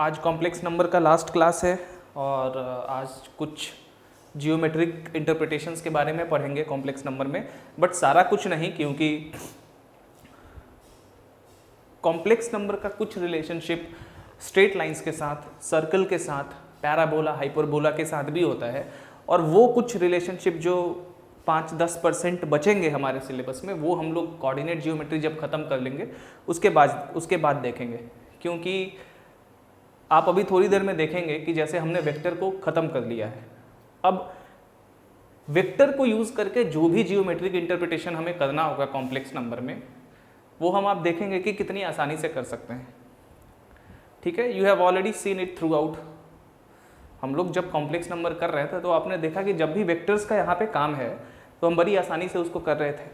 आज complex number का last class है और आज कुछ जियोमेट्रिक इंटरप्रिटेशंस के बारे में पढ़ेंगे कॉम्प्लेक्स नंबर में, बट सारा कुछ नहीं, क्योंकि कॉम्प्लेक्स नंबर का कुछ रिलेशनशिप स्ट्रेट लाइंस के साथ, सर्कल के साथ, पैराबोला, हाइपरबोला के साथ भी होता है। और वो कुछ रिलेशनशिप जो 5-10% बचेंगे हमारे सिलेबस में, वो हम लोग कोऑर्डिनेट जियोमेट्री जब ख़त्म कर लेंगे उसके बाद देखेंगे। क्योंकि आप अभी थोड़ी देर में देखेंगे कि जैसे हमने वेक्टर को ख़त्म कर लिया है, अब वेक्टर को यूज़ करके जो भी जियोमेट्रिक इंटरप्रिटेशन हमें करना होगा कॉम्प्लेक्स नंबर में, वो हम आप देखेंगे कि कितनी आसानी से कर सकते हैं। ठीक है, you have already seen it through out. हम लोग जब कॉम्प्लेक्स नंबर कर रहे थे तो आपने देखा कि जब भी वेक्टर्स का यहाँ पे काम है तो हम बड़ी आसानी से उसको कर रहे थे।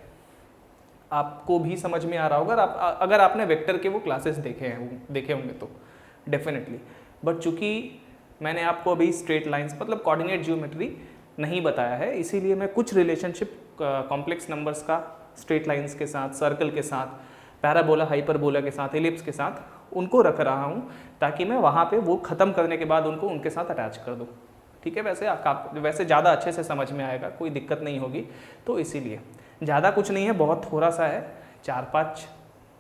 आपको भी समझ में आ रहा होगा अगर आपने वेक्टर के वो क्लासेस देखे होंगे तो डेफिनेटली। बट चूंकि मैंने आपको अभी स्ट्रेट लाइंस मतलब कोऑर्डिनेट जियोमेट्री नहीं बताया है, इसीलिए मैं कुछ रिलेशनशिप कॉम्प्लेक्स नंबर्स का स्ट्रेट लाइंस के साथ, सर्कल के साथ, पैराबोला, हाइपरबोला के साथ, एलिप्स के साथ उनको रख रहा हूँ, ताकि मैं वहाँ पे वो ख़त्म करने के बाद उनको उनके साथ अटैच कर दूँ। ठीक है, वैसे ज़्यादा अच्छे से समझ में आएगा, कोई दिक्कत नहीं होगी। तो इसीलिए ज़्यादा कुछ नहीं है, बहुत थोड़ा सा है, 4-5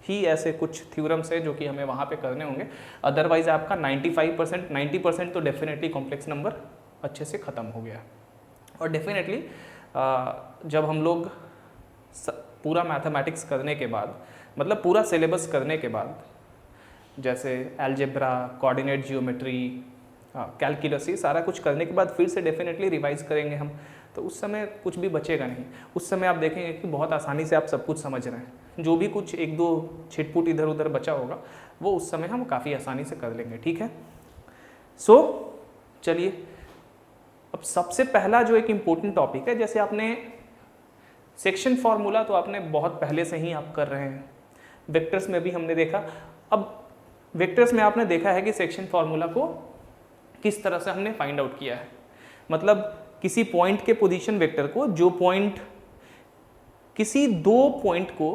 ही ऐसे कुछ थ्योरम्स है जो कि हमें वहाँ पे करने होंगे। अदरवाइज आपका 95%, 90% तो डेफिनेटली कॉम्प्लेक्स नंबर अच्छे से ख़त्म हो गया। और डेफिनेटली जब हम लोग पूरा मैथमेटिक्स करने के बाद, मतलब पूरा सिलेबस करने के बाद, जैसे अलजेब्रा, कोऑर्डिनेट जियोमेट्री, कैलकुलस, ये सारा कुछ करने के बाद फिर से डेफिनेटली रिवाइज करेंगे हम, तो उस समय कुछ भी बचेगा नहीं। उस समय आप देखेंगे कि बहुत आसानी से आप सब कुछ समझ रहे हैं। जो भी कुछ 1-2 छिटपुट इधर उधर बचा होगा वो उस समय हम काफ़ी आसानी से कर लेंगे। ठीक है, सो चलिए अब सबसे पहला जो एक इम्पोर्टेंट टॉपिक है, जैसे आपने सेक्शन फार्मूला तो आपने बहुत पहले से ही आप कर रहे हैं, वेक्टर्स में भी हमने देखा। अब वेक्टर्स में आपने देखा है कि सेक्शन फार्मूला को किस तरह से हमने फाइंड आउट किया है। मतलब किसी पॉइंट के पोजीशन वेक्टर को, जो पॉइंट किसी 2 पॉइंट को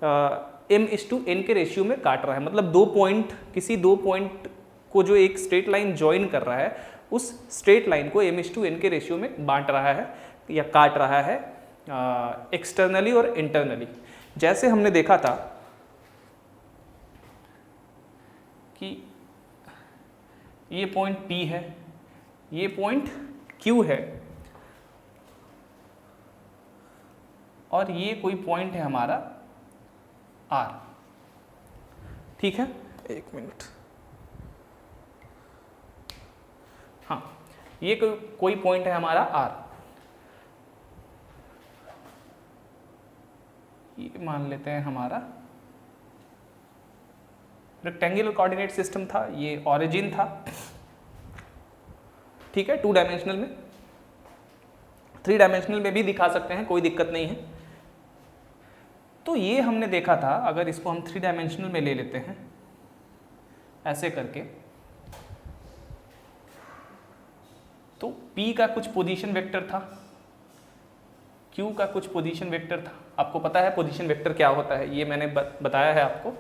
m/n के रेशियो में काट रहा है, मतलब किसी 2 पॉइंट को जो एक स्ट्रेट लाइन ज्वाइन कर रहा है, उस स्ट्रेट लाइन को m/n के रेशियो में बांट रहा है या काट रहा है, एक्सटर्नली और इंटरनली। जैसे हमने देखा था कि ये पॉइंट P है, ये पॉइंट Q है, और ये कोई पॉइंट है हमारा R। ठीक है, एक मिनट, हाँ, ये कोई पॉइंट है हमारा R। ये मान लेते हैं हमारा रेक्टेंगुलर कोऑर्डिनेट सिस्टम था, ये ओरिजिन था। ठीक है, 2 डायमेंशनल में, 3 डायमेंशनल में भी दिखा सकते हैं, कोई दिक्कत नहीं है। तो ये हमने देखा था, अगर इसको हम 3 डायमेंशनल में ले लेते हैं ऐसे करके, तो P का कुछ पोजीशन वेक्टर था, Q का कुछ पोजीशन वेक्टर था। आपको पता है पोजीशन वेक्टर क्या होता है, ये मैंने बताया है आपको।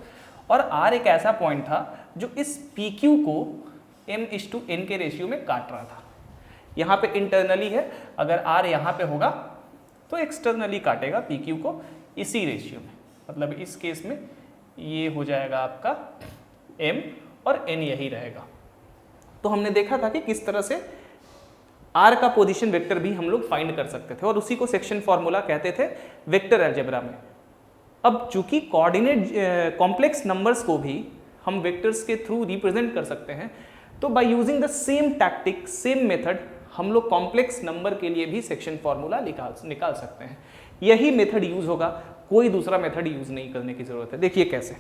और R एक ऐसा पॉइंट था जो इस PQ को m/n के रेशियो में काट रहा था। यहाँ पे इंटरनली है, अगर R यहाँ पे होगा तो एक्सटर्नली काटेगा PQ को इसी रेशियो में। मतलब इस केस में ये हो जाएगा आपका m और n यही रहेगा। तो हमने देखा था कि किस तरह से R का पोजीशन वेक्टर भी हम लोग फाइंड कर सकते थे, और उसी को सेक्शन फार्मूला कहते थे वेक्टर अलजेब्रा में। अब चूंकि कोऑर्डिनेट कॉम्प्लेक्स नंबर्स को भी हम वेक्टर्स के थ्रू रिप्रेजेंट कर सकते हैं, तो by using the same tactic, same method, हम लोग कॉम्प्लेक्स नंबर के लिए भी सेक्शन फार्मूला निकाल सकते हैं। यही मेथड यूज होगा, कोई दूसरा मेथड यूज नहीं करने की जरूरत है। देखिए कैसे।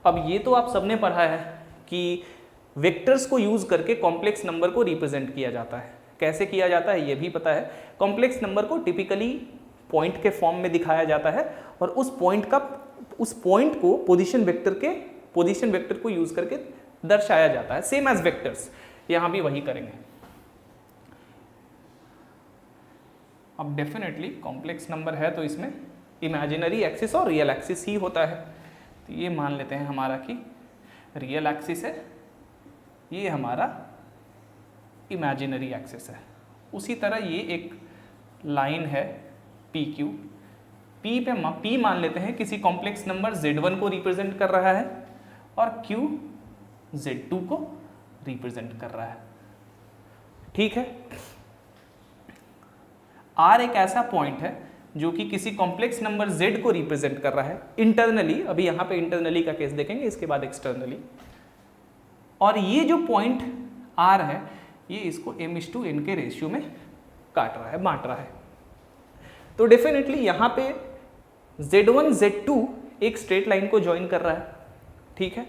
अब ये तो आप सबने पढ़ा है कि वेक्टर्स को यूज करके कॉम्प्लेक्स नंबर को रिप्रेजेंट किया जाता है। कैसे किया जाता है ये भी पता है। कॉम्प्लेक्स नंबर को टिपिकली पॉइंट के फॉर्म में दिखाया जाता है, और उस पॉइंट को पोजीशन वेक्टर को यूज करके दर्शाया जाता है, सेम एज वेक्टर्स। यहाँ भी वही करेंगे। अब डेफिनेटली कॉम्प्लेक्स नंबर है तो इसमें इमेजिनरी एक्सिस और रियल एक्सिस ही होता है, तो ये मान लेते हैं हमारा कि रियल एक्सिस है, ये हमारा इमेजिनरी एक्सिस है। उसी तरह ये एक लाइन है पी क्यू, पी मान लेते हैं किसी कॉम्प्लेक्स नंबर Z1 को रिप्रेजेंट कर रहा है और Q Z2 को रिप्रेजेंट कर रहा है, ठीक है। R एक ऐसा पॉइंट है जो कि किसी कॉम्प्लेक्स नंबर Z को रिप्रेजेंट कर रहा है इंटरनली, अभी यहाँ पे इंटरनली का केस देखेंगे, इसके बाद एक्सटर्नली। और ये जो पॉइंट R है ये इसको m/n के रेशियो में काट रहा है, बांट रहा है। तो डेफिनेटली यहाँ पे Z1 Z2 एक स्ट्रेट लाइन को ज्वाइन कर रहा है, ठीक है।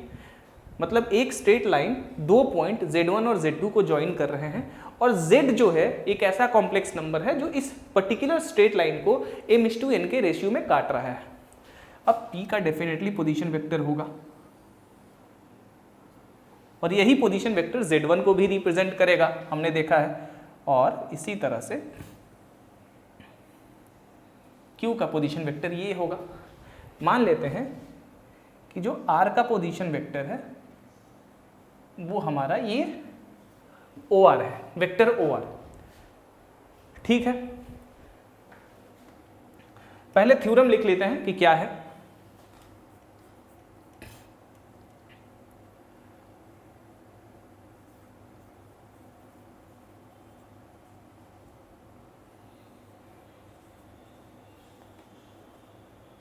मतलब एक स्ट्रेट लाइन दो पॉइंट Z1 और Z2 को ज्वाइन कर रहे हैं, और Z जो है एक ऐसा कॉम्प्लेक्स नंबर है जो इस पर्टिकुलर स्ट्रेट लाइन को m/n के रेशियो में काट रहा है। अब P का डेफिनेटली पोजीशन वेक्टर होगा, और यही पोजीशन वेक्टर Z1 को भी रिप्रेजेंट करेगा, हमने देखा है। और इसी तरह से Q का पोजीशन वेक्टर ये होगा। मान लेते हैं कि जो R का पोजीशन वेक्टर है वो हमारा ये OR है, वेक्टर OR, ठीक है। पहले थ्योरम लिख लेते हैं कि क्या है।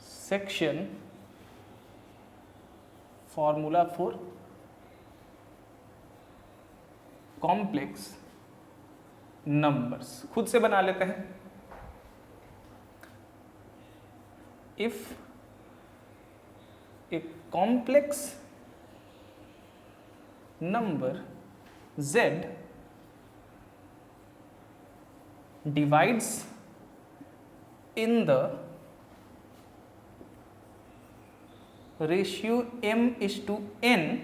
Section formula for complex numbers, खुद से बना लेते हैं। If a complex number Z divides in the ratio m/n,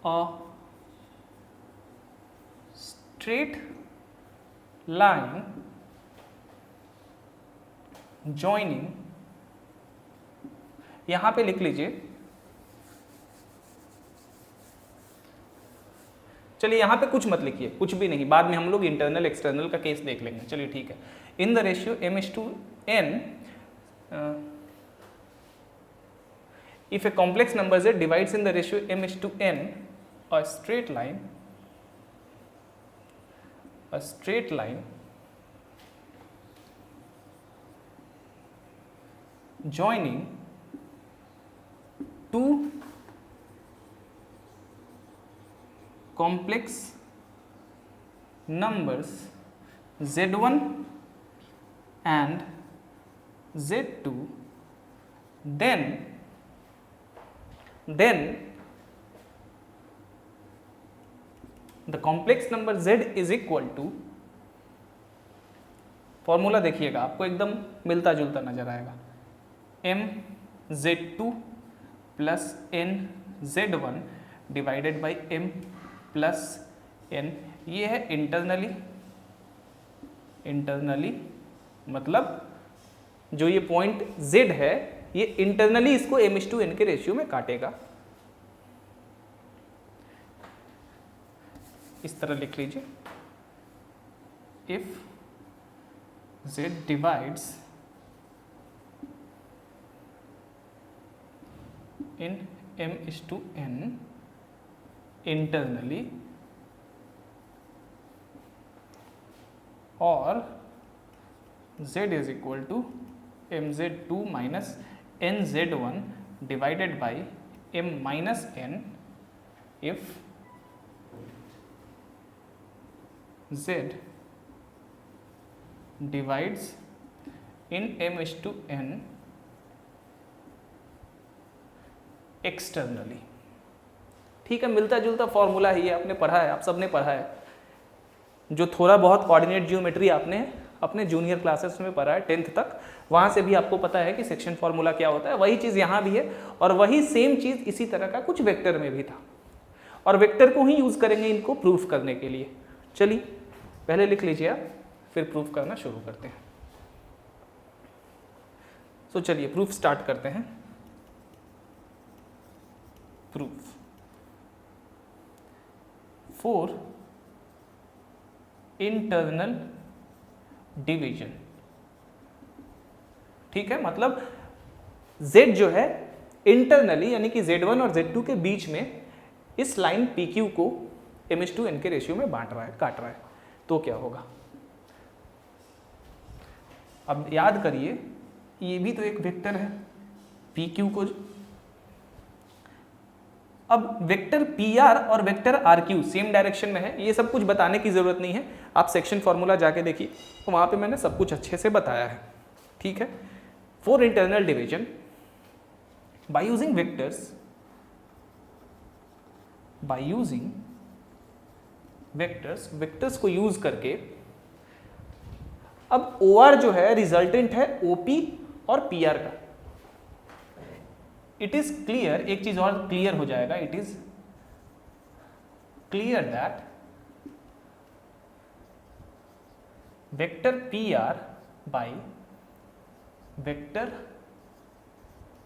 a straight line joining, यहां पे लिख लीजिए, चलिए यहां पे कुछ मत लिखिए, कुछ भी नहीं, बाद में हम लोग इंटरनल एक्सटर्नल का केस देख लेंगे, चलिए ठीक है। In the ratio m/n, if a complex number Z divides in the ratio m/n a straight line joining two complex numbers Z1 and Z2, then the complex number Z is equal to, formula देखिएगा आपको एकदम मिलता जुलता नजर आएगा, mZ2 plus nZ1 divided by m plus n। ये है internally, मतलब जो ये पॉइंट Z है ये इंटरनली इसको m/n के रेशियो में काटेगा। इस तरह लिख लीजिए, if Z divides in m/n internally और Z is equal to mZ2 minus nZ1 divided by m minus n, if Z divides in m/n externally. ठीक है, मिलता जुलता फॉर्मूला है ये, आपने पढ़ा है, आप सबने पढ़ा है। जो थोड़ा बहुत कोऑर्डिनेट जियोमेट्री आपने अपने जूनियर क्लासेस में पढ़ा है 10th तक, वहाँ से भी आपको पता है कि सेक्शन फॉर्मूला क्या होता है। वही चीज़ यहाँ भी है, और वही सेम चीज़ इसी तरह का कुछ वेक्टर में भी था, और वेक्टर को ही यूज़ करेंगे इनको प्रूफ करने के लिए। चलिए पहले लिख लीजिए आप, फिर प्रूफ करना शुरू करते हैं। तो चलिए प्रूफ स्टार्ट करते हैं। प्रूफ फॉर इंटरनल डिवीजन, ठीक है, मतलब z जो है इंटरनली यानी कि z1 और z2 के बीच में इस लाइन PQ को m/n के रेशियो में बांट रहा है, काट रहा है, तो क्या होगा? अब याद करिए, ये भी तो एक वेक्टर है PQ को। अब वेक्टर PR और वेक्टर RQ सेम डायरेक्शन में है, ये सब कुछ बताने की जरूरत नहीं है, आप सेक्शन फॉर्मूला जाके देखिए, तो वहां पे मैंने सब कुछ अच्छे से बताया है, ठीक है। For internal division by using vectors को यूज करके, अब OR जो है रिजल्टेंट है OP और PR का। इट इज क्लियर, एक चीज और क्लियर हो जाएगा, it is clear that vector PR by vector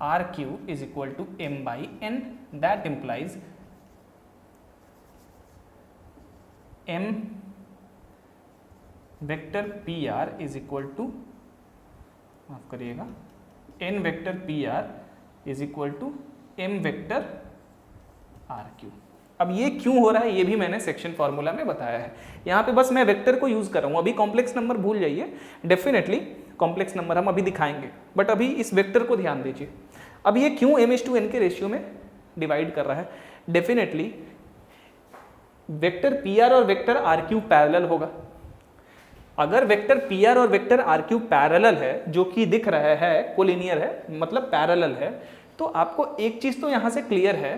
RQ is equal to m by n, that implies m vector PR is equal to, माफ करिएगा, n vector PR is equal to m vector RQ। अब ये क्यों हो रहा है ये भी मैंने सेक्शन फॉर्मूला में बताया है, यहाँ पे बस मैं वेक्टर को यूज कर रहा हूँ। अभी कॉम्प्लेक्स नंबर भूल जाइए, डेफिनेटली कॉम्प्लेक्स नंबर हम अभी दिखाएंगे, बट अभी इस वेक्टर को ध्यान दीजिए। अब ये क्यों m/n के रेशियो में डिवाइड कर रहा है? डेफिनेटली वेक्टर PR और वेक्टर RQ पैरेलल होगा। अगर वेक्टर PR और वेक्टर RQ पैरेलल है, जो कि दिख रहा है कोलिनियर है, मतलब पैरेलल है, तो आपको एक चीज तो यहां से क्लियर है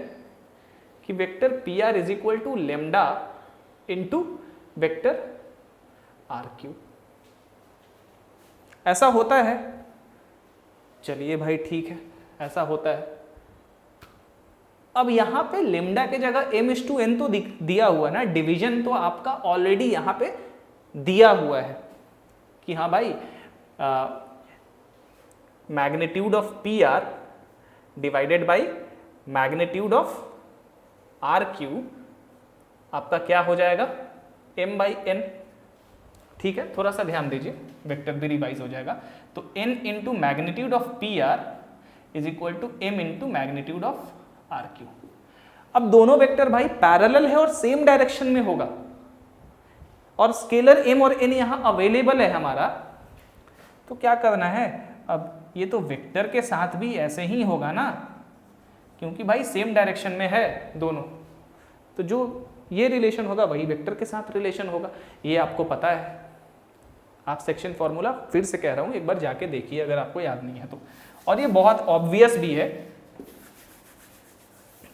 कि vector PR is equal to lambda into vector RQ। ऐसा होता है, चलिए भाई ठीक है, ऐसा होता है। अब यहां पे लेमडा के जगह m/n तो दिया हुआ ना, डिवीजन तो आपका ऑलरेडी यहां पे दिया हुआ है कि हाँ भाई magnitude of PR divided by magnitude of RQ आपका क्या हो जाएगा? m/n, ठीक है। थोड़ा सा ध्यान दीजिए, वेक्टर भी रिवाइज हो जाएगा। तो n into magnitude of PR is equal to m into magnitude of RQ। अब दोनों वेक्टर भाई पैरेलल है और सेम डायरेक्शन में होगा, और स्केलर m और n यहां अवेलेबल है हमारा, तो क्या करना है? अब ये तो वेक्टर के साथ भी ऐसे ही होगा ना, क्योंकि भाई सेम डायरेक्शन में है दोनों, तो जो ये रिलेशन होगा वही वेक्टर के साथ रिलेशन होगा, ये आपको पता है। आप सेक्शन फॉर्मूला फिर से कह रहा हूं, एक बार जाके देखिए अगर आपको याद नहीं है तो, और ये बहुत ऑब्वियस भी है।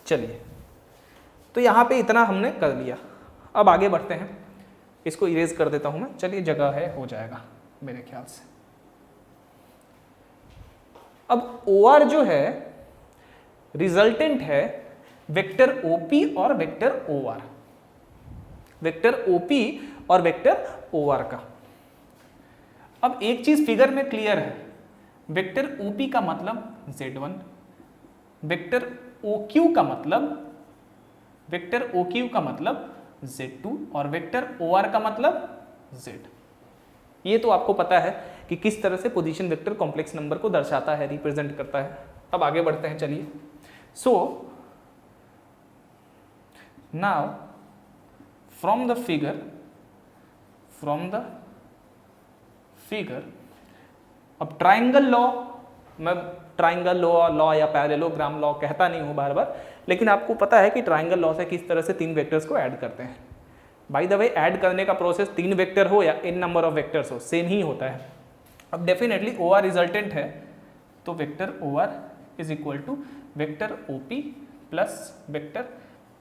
चलिए, तो यहां पे इतना हमने कर लिया, अब आगे बढ़ते हैं। इसको इरेज कर देता हूं मैं, चलिए जगह है, हो जाएगा मेरे ख्याल से। अब OR जो है रिजल्टेंट है वेक्टर OP और वेक्टर OR, वेक्टर OP और वेक्टर OR का। अब एक चीज फिगर में क्लियर है, वेक्टर OP का मतलब Z1, वेक्टर OQ का मतलब Z2 और वेक्टर OR का मतलब Z। ये तो आपको पता है कि किस तरह से पोजीशन वेक्टर कॉम्प्लेक्स नंबर को दर्शाता है, रिप्रेजेंट करता है। अब आगे बढ़ते हैं, चलिए। So now from the figure, अब ट्राइंगल लॉ, मैं ट्राइंगल लॉ या पैरेललोग्राम लॉ कहता नहीं हूं बार बार, लेकिन आपको पता है कि ट्राइंगल लॉ से किस तरह से तीन वेक्टर्स को ऐड करते हैं। बाय द वे, ऐड करने का प्रोसेस तीन वेक्टर हो या n नंबर ऑफ वेक्टर्स हो, सेम ही होता है। अब डेफिनेटली OR रिजल्टेंट है, तो vector OR is equal to vector OP plus vector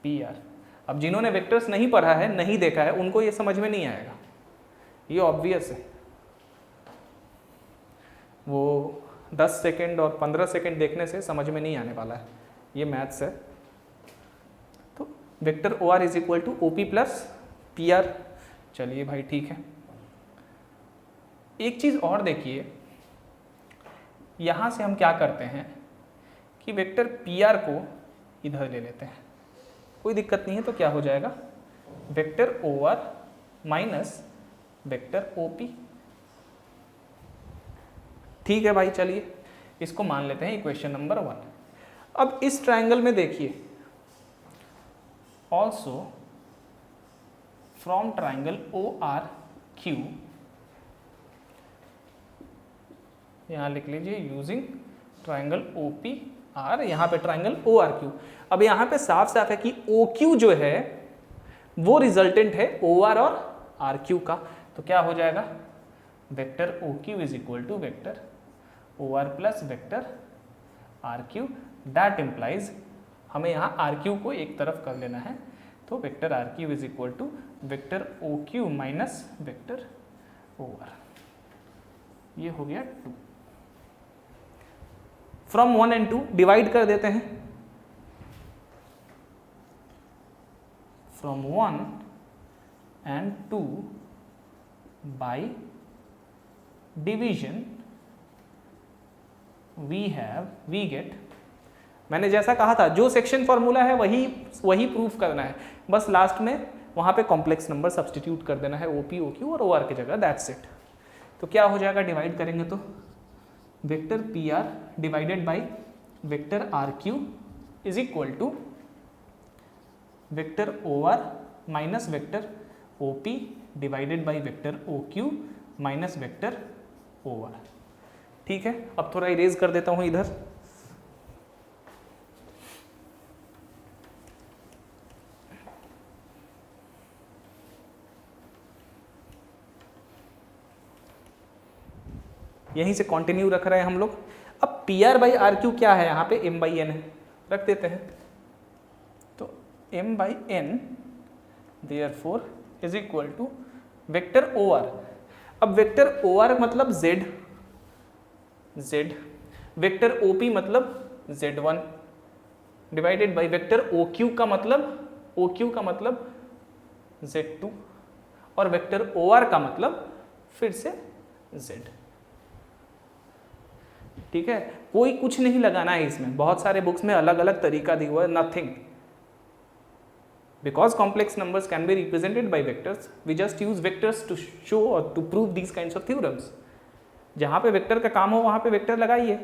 PR। अब जिन्होंने वेक्टर्स नहीं पढ़ा है, नहीं देखा है, उनको ये समझ में नहीं आएगा, ये ऑब्वियस है। वो 10 सेकेंड और 15 सेकेंड देखने से समझ में नहीं आने वाला है, ये मैथ्स है। तो vector OR is equal to OP plus PR, चलिए भाई ठीक है। एक चीज़ और देखिए, यहाँ से हम क्या करते हैं कि वेक्टर पी आर को इधर ले लेते हैं, कोई दिक्कत नहीं है। तो क्या हो जाएगा, vector O R minus vector O P. ठीक है भाई, चलिए इसको मान लेते हैं इक्वेशन नंबर 1। अब इस ट्रायंगल में देखिए, also from triangle O R Q, यहां लिख लीजिए using triangle O P R, यहां पे ट्रायंगल ओ आर क्यू। अब यहां पे साफ साफ है कि ओ क्यू जो है वो रिजल्टेंट है ओ आर और आर क्यू का। तो क्या हो जाएगा, vector O Q is equal to vector O R plus vector R Q. That implies हमें यहाँ आर क्यू को एक तरफ कर लेना है, तो vector R Q is equal to vector O Q minus vector O R. ये हो गया 2। फ्रॉम 1 and 2 डिवाइड कर देते हैं, from 1 and 2 by division we get, मैंने जैसा कहा था जो सेक्शन फॉर्मूला है वही प्रूफ करना है, बस लास्ट में वहाँ पे कॉम्प्लेक्स नंबर सब्सटीट्यूट कर देना है, ओपी ओक्यू और ओआर की जगह, दैट्स इट। तो क्या हो जाएगा, डिवाइड करेंगे तो vector P R divided by vector R Q is equal to vector O R minus vector O P divided by vector O Q minus vector O R. ठीक है, अब थोड़ा इरेज कर देता हूं इधर। यहीं से कंटिन्यू रख रहे हैं हम लोग। अब P R by R Q क्या है, यहाँ पे एम बाई एन है, रख देते हैं। तो M by N therefore is equal to vector O R. अब वेक्टर ओ आर मतलब जेड, वेक्टर ओ पी मतलब z1 divided by vector O Q का मतलब z2 और वेक्टर ओ आर का मतलब फिर से z। ठीक है, कोई कुछ नहीं लगाना है इसमें, बहुत सारे बुक्स में अलग अलग तरीका दिया हुआ है, nothing. Because complex numbers can be represented by vectors, we just use vectors to show और to prove these kinds of theorems. जहां पे वेक्टर का काम हो वहां पे वेक्टर लगाइए।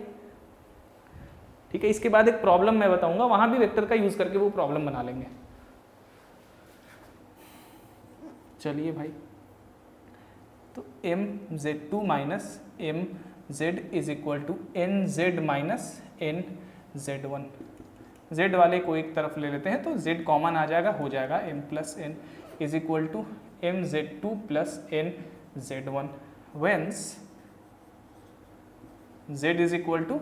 ठीक है, इसके बाद एक प्रॉब्लम मैं बताऊंगा, वहां भी वेक्टर का यूज करके वो प्रॉब्लम बना लेंगे। चलिए भाई, तो M Z two minus M Z is equal to N Z minus N Z one. Z वाले को एक तरफ ले लेते हैं तो जेड कॉमन आ जाएगा, हो जाएगा M plus N is equal to M Z two plus N Z one, hence z is equal to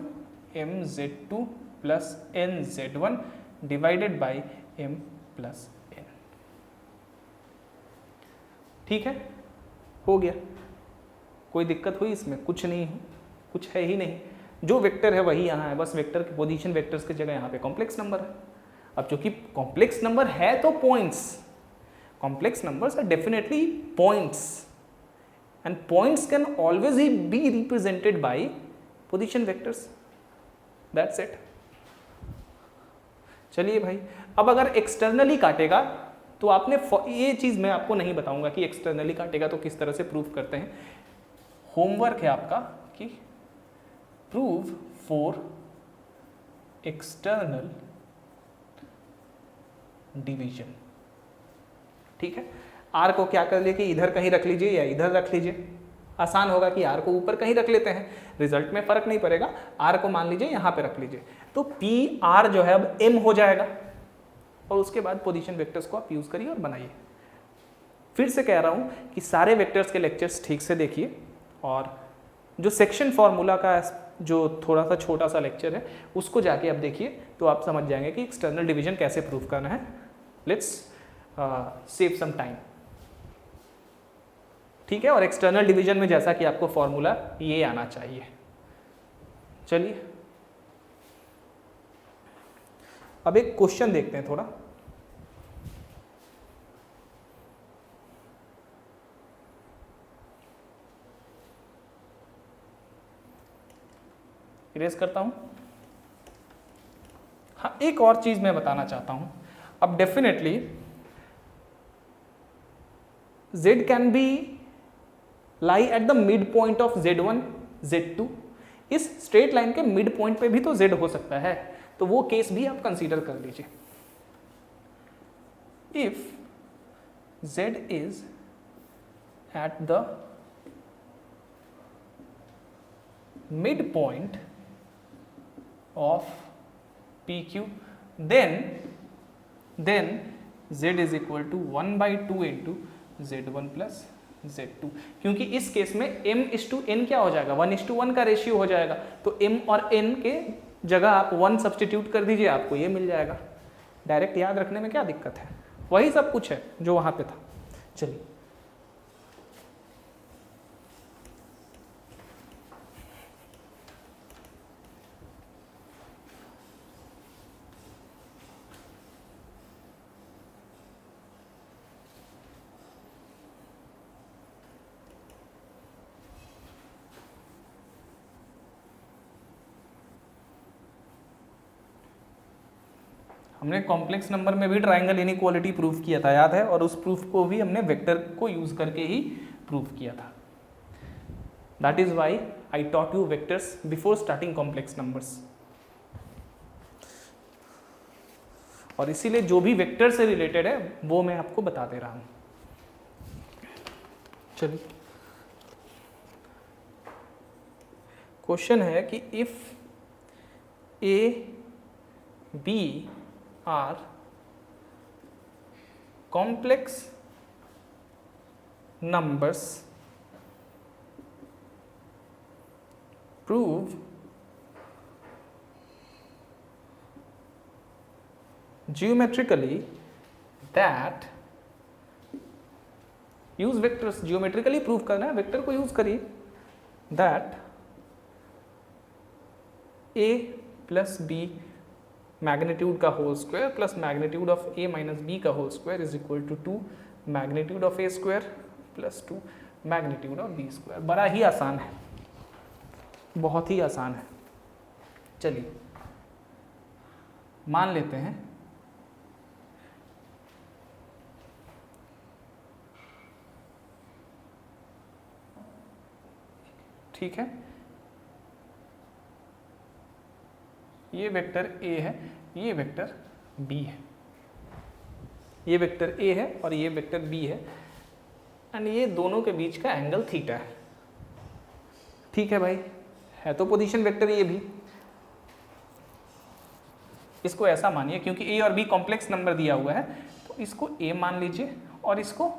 mz2 plus nz1 divided by m plus n। ठीक है, हो गया। कोई दिक्कत हुई इसमें? कुछ नहीं, कुछ है ही नहीं। जो वेक्टर है वही यहाँ है, बस वेक्टर की पोजीशन वेक्टर्स की जगह यहाँ पे कॉम्प्लेक्स नंबर है। अब चूंकि कॉम्प्लेक्स नंबर है तो points, complex numbers are definitely points and points can always ही be represented by position vectors, that's it. चलिए भाई, अब अगर एक्सटर्नली काटेगा तो आपने, ये चीज मैं आपको नहीं बताऊंगा कि एक्सटर्नली काटेगा तो किस तरह से प्रूव करते हैं। होमवर्क है आपका कि प्रूव फॉर एक्सटर्नल डिवीजन। ठीक है, आर को क्या कर लिए कि इधर कहीं रख लीजिए या इधर रख लीजिए, आसान होगा कि आर को ऊपर कहीं रख लेते हैं, रिजल्ट में फर्क नहीं पड़ेगा। आर को मान लीजिए यहाँ पे रख लीजिए, तो पी आर जो है अब एम हो जाएगा और उसके बाद पोजीशन वेक्टर्स को आप यूज करिए और बनाइए। फिर से कह रहा हूँ कि सारे वेक्टर्स के लेक्चर्स ठीक से देखिए, और जो सेक्शन फॉर्मूला का जो थोड़ा सा छोटा सा लेक्चर है उसको जाके आप देखिए, तो आप समझ जाएंगे कि एक्सटर्नल डिवीजन कैसे प्रूव करना है। Let's save some time. ठीक है, और एक्सटर्नल डिवीजन में जैसा कि आपको फॉर्मूला ये आना चाहिए। चलिए अब एक क्वेश्चन देखते हैं थोड़ा। इरेज करता हूं। हाँ, एक और चीज मैं बताना चाहता हूं। अब definitely z can be lie at the mid point of z1 z2। इस स्ट्रेट लाइन के मिड पॉइंट पे भी तो z हो सकता है, तो वो केस भी आप कंसीडर कर लीजिए। If z is at the mid point of PQ, then z is equal to 1/2 into z1 plus z2। क्योंकि इस केस में m/n क्या हो जाएगा, 1:1 का रेशियो हो जाएगा, तो m और n के जगह आप 1 सब्सटीट्यूट कर दीजिए, आपको ये मिल जाएगा। डायरेक्ट याद रखने में क्या दिक्कत है, वही सब कुछ है जो वहां पे था। चलिए, हमने कॉम्प्लेक्स नंबर में भी ट्राइंगल इनइक्वालिटी प्रूफ किया था, याद है, और उस प्रूफ को भी हमने वेक्टर को यूज करके ही प्रूफ किया था। That is why I taught you vectors before starting complex numbers. और इसीलिए जो भी वेक्टर से रिलेटेड है वो मैं आपको बता दे रहा हूं। चलिए, क्वेश्चन है कि if A B are complex numbers, prove geometrically that, use vectors, geometrically prove करना है, वेक्टर को यूज करिए, that A plus B magnitude का whole square plus magnitude of A minus B का whole square is equal to 2 magnitude of A square plus 2 magnitude of B square. बड़ा ही आसान है, बहुत ही आसान है। चलिए, मान लेते हैं ठीक है, ये वेक्टर A है, ये वेक्टर B है, ये वेक्टर A है और ये वेक्टर B है, एंड ये दोनों के बीच का एंगल थीटा है। ठीक है भाई, है तो पोजीशन वेक्टर ये भी। इसको ऐसा मानिए, क्योंकि A और B कॉम्प्लेक्स नंबर दिया हुआ है, तो इसको A मान लीजिए और इसको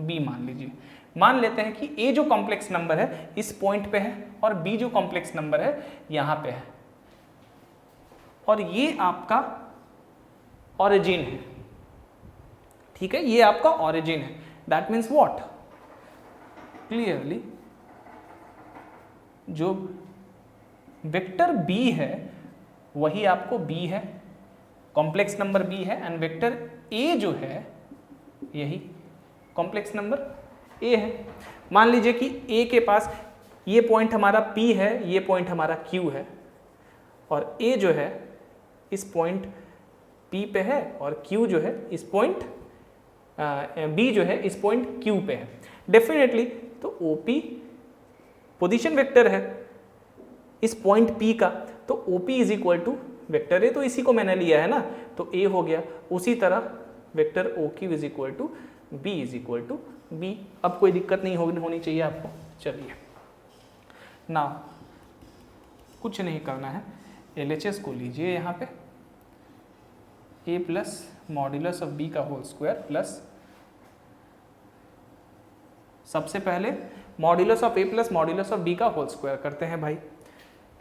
B मान लीजिए। मान लेते हैं कि A जो कॉम्प्लेक्स नंबर है इस पॉइंट पे है और B जो कॉम्प्लेक्स नंबर है यहाँ पे है, और ये आपका ऑरिजिन है। ठीक है, ये आपका ऑरिजिन है। दैट मीन्स व्हाट, क्लियरली जो वेक्टर B है वही आपको B है, कॉम्प्लेक्स नंबर B है, एंड वेक्टर A जो है यही कॉम्प्लेक्स नंबर A है। मान लीजिए कि A के पास ये पॉइंट हमारा P है, ये पॉइंट हमारा Q है, और A जो है इस पॉइंट P पे है और Q जो है इस पॉइंट B जो है इस पॉइंट Q पे है। डेफिनेटली तो OP पोजीशन वेक्टर है इस पॉइंट P का, तो OP is equal to vector A, तो इसी को मैंने लिया है ना, तो A हो गया। उसी तरह vector OQ is equal to B is equal to B। अब कोई दिक्कत नहीं होनी चाहिए आपको। चलिए ना, कुछ नहीं करना है, LHS को लीजिए यहाँ पे, A plus modulus of B का होल स्क्वायर प्लस, सबसे पहले modulus of A plus modulus of B का होल स्क्वायर करते हैं भाई।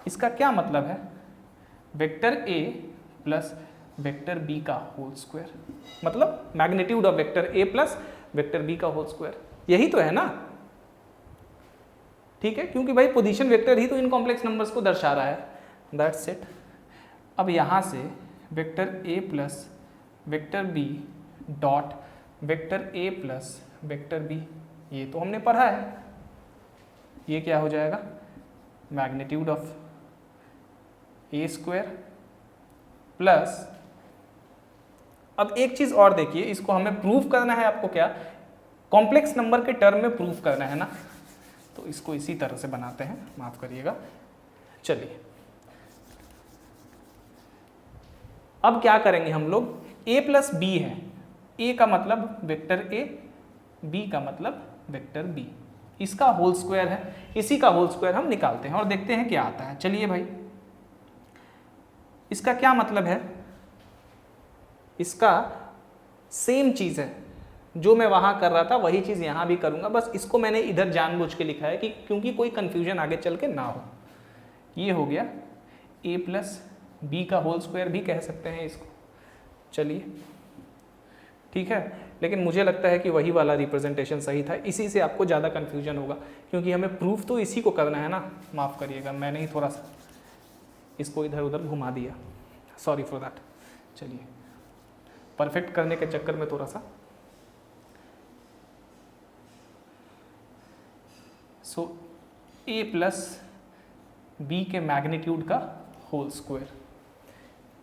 इसका क्या मतलब है, vector A plus vector B का होल स्क्वायर, मतलब magnitude of vector A plus vector B का होल स्क्वायर, यही तो है ना। ठीक है, क्योंकि भाई पोजीशन वेक्टर ही तो इन कॉम्प्लेक्स नंबर्स को दर्शा रहा है। That's it. अब यहाँ से vector A plus vector B dot vector A plus vector B, ये तो हमने पढ़ा है, ये क्या हो जाएगा, magnitude of A square plus, अब एक चीज और देखिए, इसको हमें प्रूफ करना है, आपको क्या कॉम्प्लेक्स नंबर के टर्म में प्रूफ करना है ना, तो इसको इसी तरह से बनाते हैं, माफ करिएगा। चलिए अब क्या करेंगे हम लोग, a प्लस बी है, a का मतलब वेक्टर a, b का मतलब वेक्टर b, इसका होल स्क्वायर है, इसी का होल स्क्वायर हम निकालते हैं और देखते हैं क्या आता है। चलिए भाई, इसका क्या मतलब है, इसका सेम चीज है, जो मैं वहां कर रहा था वही चीज यहां भी करूंगा, बस इसको मैंने इधर जानबूझ के लिखा है कि क्योंकि कोई कंफ्यूजन आगे चल के ना हो। ये हो गया a प्लस बी का होल स्क्वायर भी कह सकते हैं इसको। चलिए ठीक है, लेकिन मुझे लगता है कि वही वाला रिप्रेजेंटेशन सही था, इसी से आपको ज़्यादा कन्फ्यूजन होगा, क्योंकि हमें प्रूफ तो इसी को करना है ना। माफ़ करिएगा, मैंने ही थोड़ा सा इसको इधर उधर घुमा दिया, सॉरी फॉर दैट। चलिए, परफेक्ट करने के चक्कर में थोड़ा सा, सो a प्लस बी के मैग्नीट्यूड का whole square,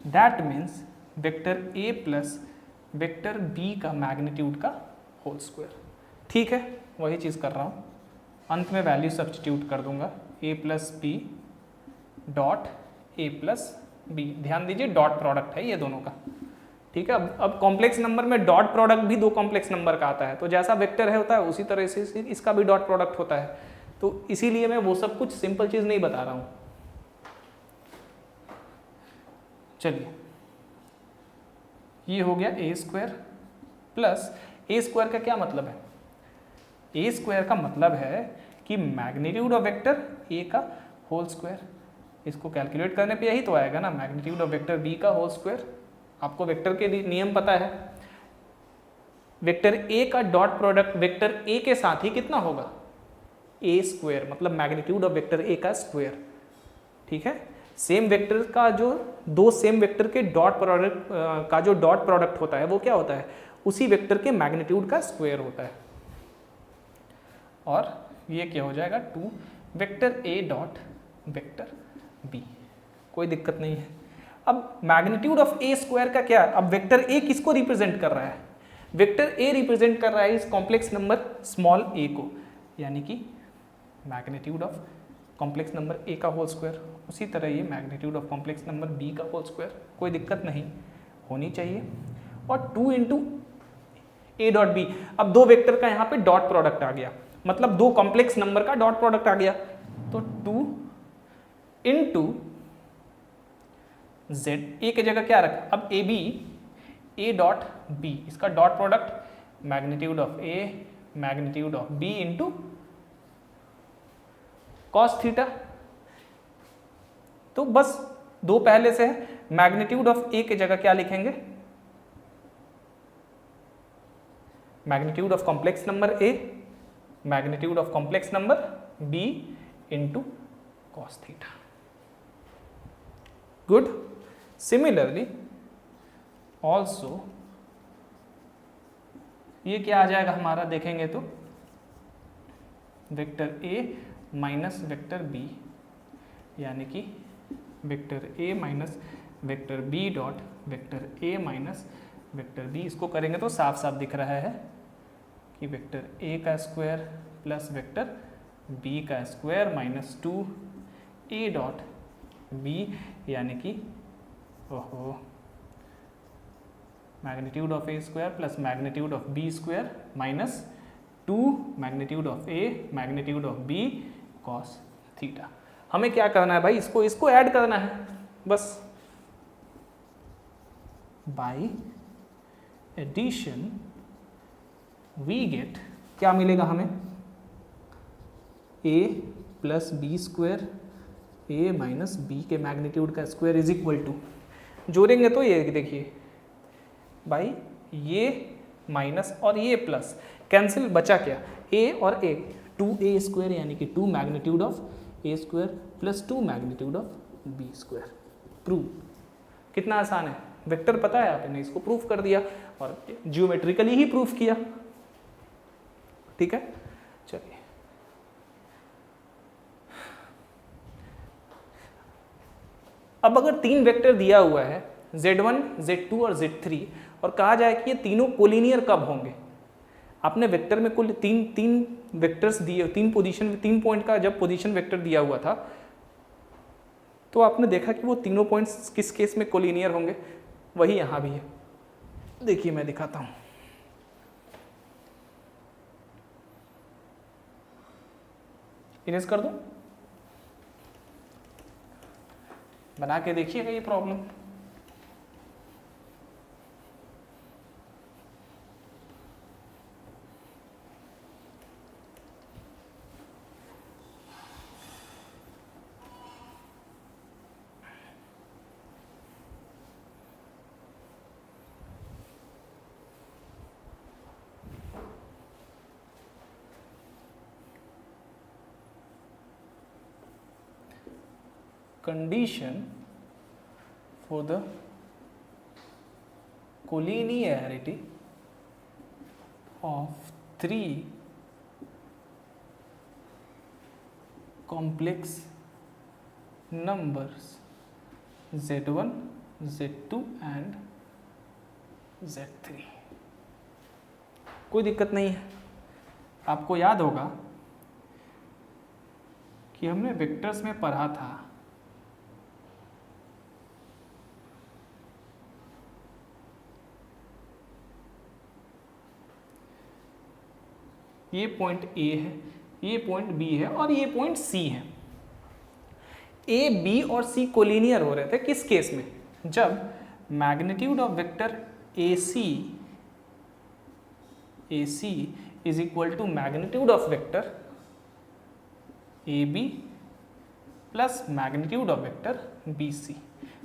that means vector a plus vector b का मैग्नीट्यूड का होल स्क्वायर। ठीक है, वही चीज़ कर रहा हूँ, अंत में वैल्यू सब्स्टिट्यूट कर दूंगा, a plus B dot a plus B, ध्यान दीजिए डॉट प्रोडक्ट है ये दोनों का। ठीक है, अब कॉम्प्लेक्स नंबर में डॉट प्रोडक्ट भी दो कॉम्प्लेक्स नंबर का आता है, तो जैसा वेक्टर है होता है उसी तरह से इसका भी डॉट प्रोडक्ट होता है, तो इसीलिए मैं वो सब कुछ सिंपल चीज़ नहीं बता रहा हूँ। चलिए, ये हो गया ए स्क्वायर प्लस, ए स्क्वायर का क्या मतलब है, ए स्क्वायर का मतलब है कि मैग्नीट्यूड ऑफ वेक्टर ए का होल स्क्वायर, इसको कैलकुलेट करने पे यही तो आएगा ना, मैग्नीट्यूड ऑफ वेक्टर बी का होल स्क्वायर। आपको वेक्टर के नियम पता है, वेक्टर ए का डॉट प्रोडक्ट वेक्टर ए के साथ ही कितना होगा, ए स्क्वायर, मतलब मैग्नीट्यूड ऑफ वेक्टर ए का स्क्वायर। ठीक है, सेम वेक्टर का जो दो सेम वेक्टर के डॉट प्रोडक्ट का जो डॉट प्रोडक्ट होता है वो क्या होता है, उसी वेक्टर के मैग्नीट्यूड का स्क्वायर होता है। और ये क्या हो जाएगा, 2 vector A dot vector B, कोई दिक्कत नहीं है। अब मैग्नीट्यूड ऑफ ए स्क्वायर का क्या, अब वेक्टर ए किसको रिप्रेजेंट कर रहा है, वेक्टर ए रिप्रेजेंट कर रहा है इस कॉम्प्लेक्स नंबर स्मॉल ए को, यानी कि magnitude of complex number A का होल स्क्वायर, उसी तरह ये magnitude of complex number B का होल स्क्वायर, कोई दिक्कत नहीं होनी चाहिए। और 2 इंटू ए डॉट बी, अब दो वेक्टर का यहाँ पे डॉट प्रोडक्ट आ गया, मतलब दो कॉम्प्लेक्स नंबर का डॉट प्रोडक्ट आ गया, तो 2 इंटू जेड, ए की जगह क्या रखा, अब A B, A dot B, इसका dot product magnitude of A magnitude of B into cos theta. तो बस दो पहले से है, मैग्नीट्यूड ऑफ ए की जगह क्या लिखेंगे, magnitude of complex number A magnitude of complex number B into cos theta. Good, similarly also ये क्या आ जाएगा हमारा, देखेंगे तो vector A minus vector B, यानी कि vector A minus vector B dot vector A minus vector B, इसको करेंगे तो साफ साफ दिख रहा है कि वेक्टर ए का स्क्वायर प्लस वेक्टर बी का square minus 2 A dot B, यानी कि ओहो magnitude of A square plus magnitude of B square minus 2 magnitude of A magnitude of B cos theta. हमें क्या करना है भाई, इसको ऐड करना है बस, बाई एडिशन वी गेट, क्या मिलेगा हमें, a plus B square A minus B के मैग्नीट्यूड का स्क्वायर इज इक्वल टू, जोड़ेंगे तो ये देखिए भाई, ये माइनस और ये प्लस कैंसिल, बचा क्या, a और a, 2a स्क्वायर यानी कि 2 magnitude of A square plus 2 magnitude of B square. Prove, कितना आसान है, वेक्टर पता है आपने, इसको प्रूफ कर दिया और जियोमेट्रिकली ही प्रूफ किया। ठीक है, चलिए अब अगर 3 वेक्टर दिया हुआ है z1, z2 और z3 और कहा जाए कि ये तीनों कोलिनियर कब होंगे, आपने वेक्टर में कुल तीन वेक्टर्स दिए, 3 पोजीशन, 3 पॉइंट का जब पोजीशन वेक्टर दिया हुआ था तो आपने देखा कि वो तीनों पॉइंट्स किस केस में कोलिनियर होंगे, वही यहाँ भी है। देखिए मैं दिखाता हूँ। इरेज कर दो, बना के देखिएगा ये problem. Condition for the collinearity of 3 complex numbers z1, z2 and z3। कोई दिक्कत नहीं है। आपको याद होगा कि हमने वेक्टर्स में पढ़ा था ये पॉइंट A है, ये पॉइंट B है और ये पॉइंट C है। A, B और C कोलिनियर हो रहे थे किस केस में, जब magnitude of vector AC is equal to magnitude of vector AB plus magnitude of vector BC।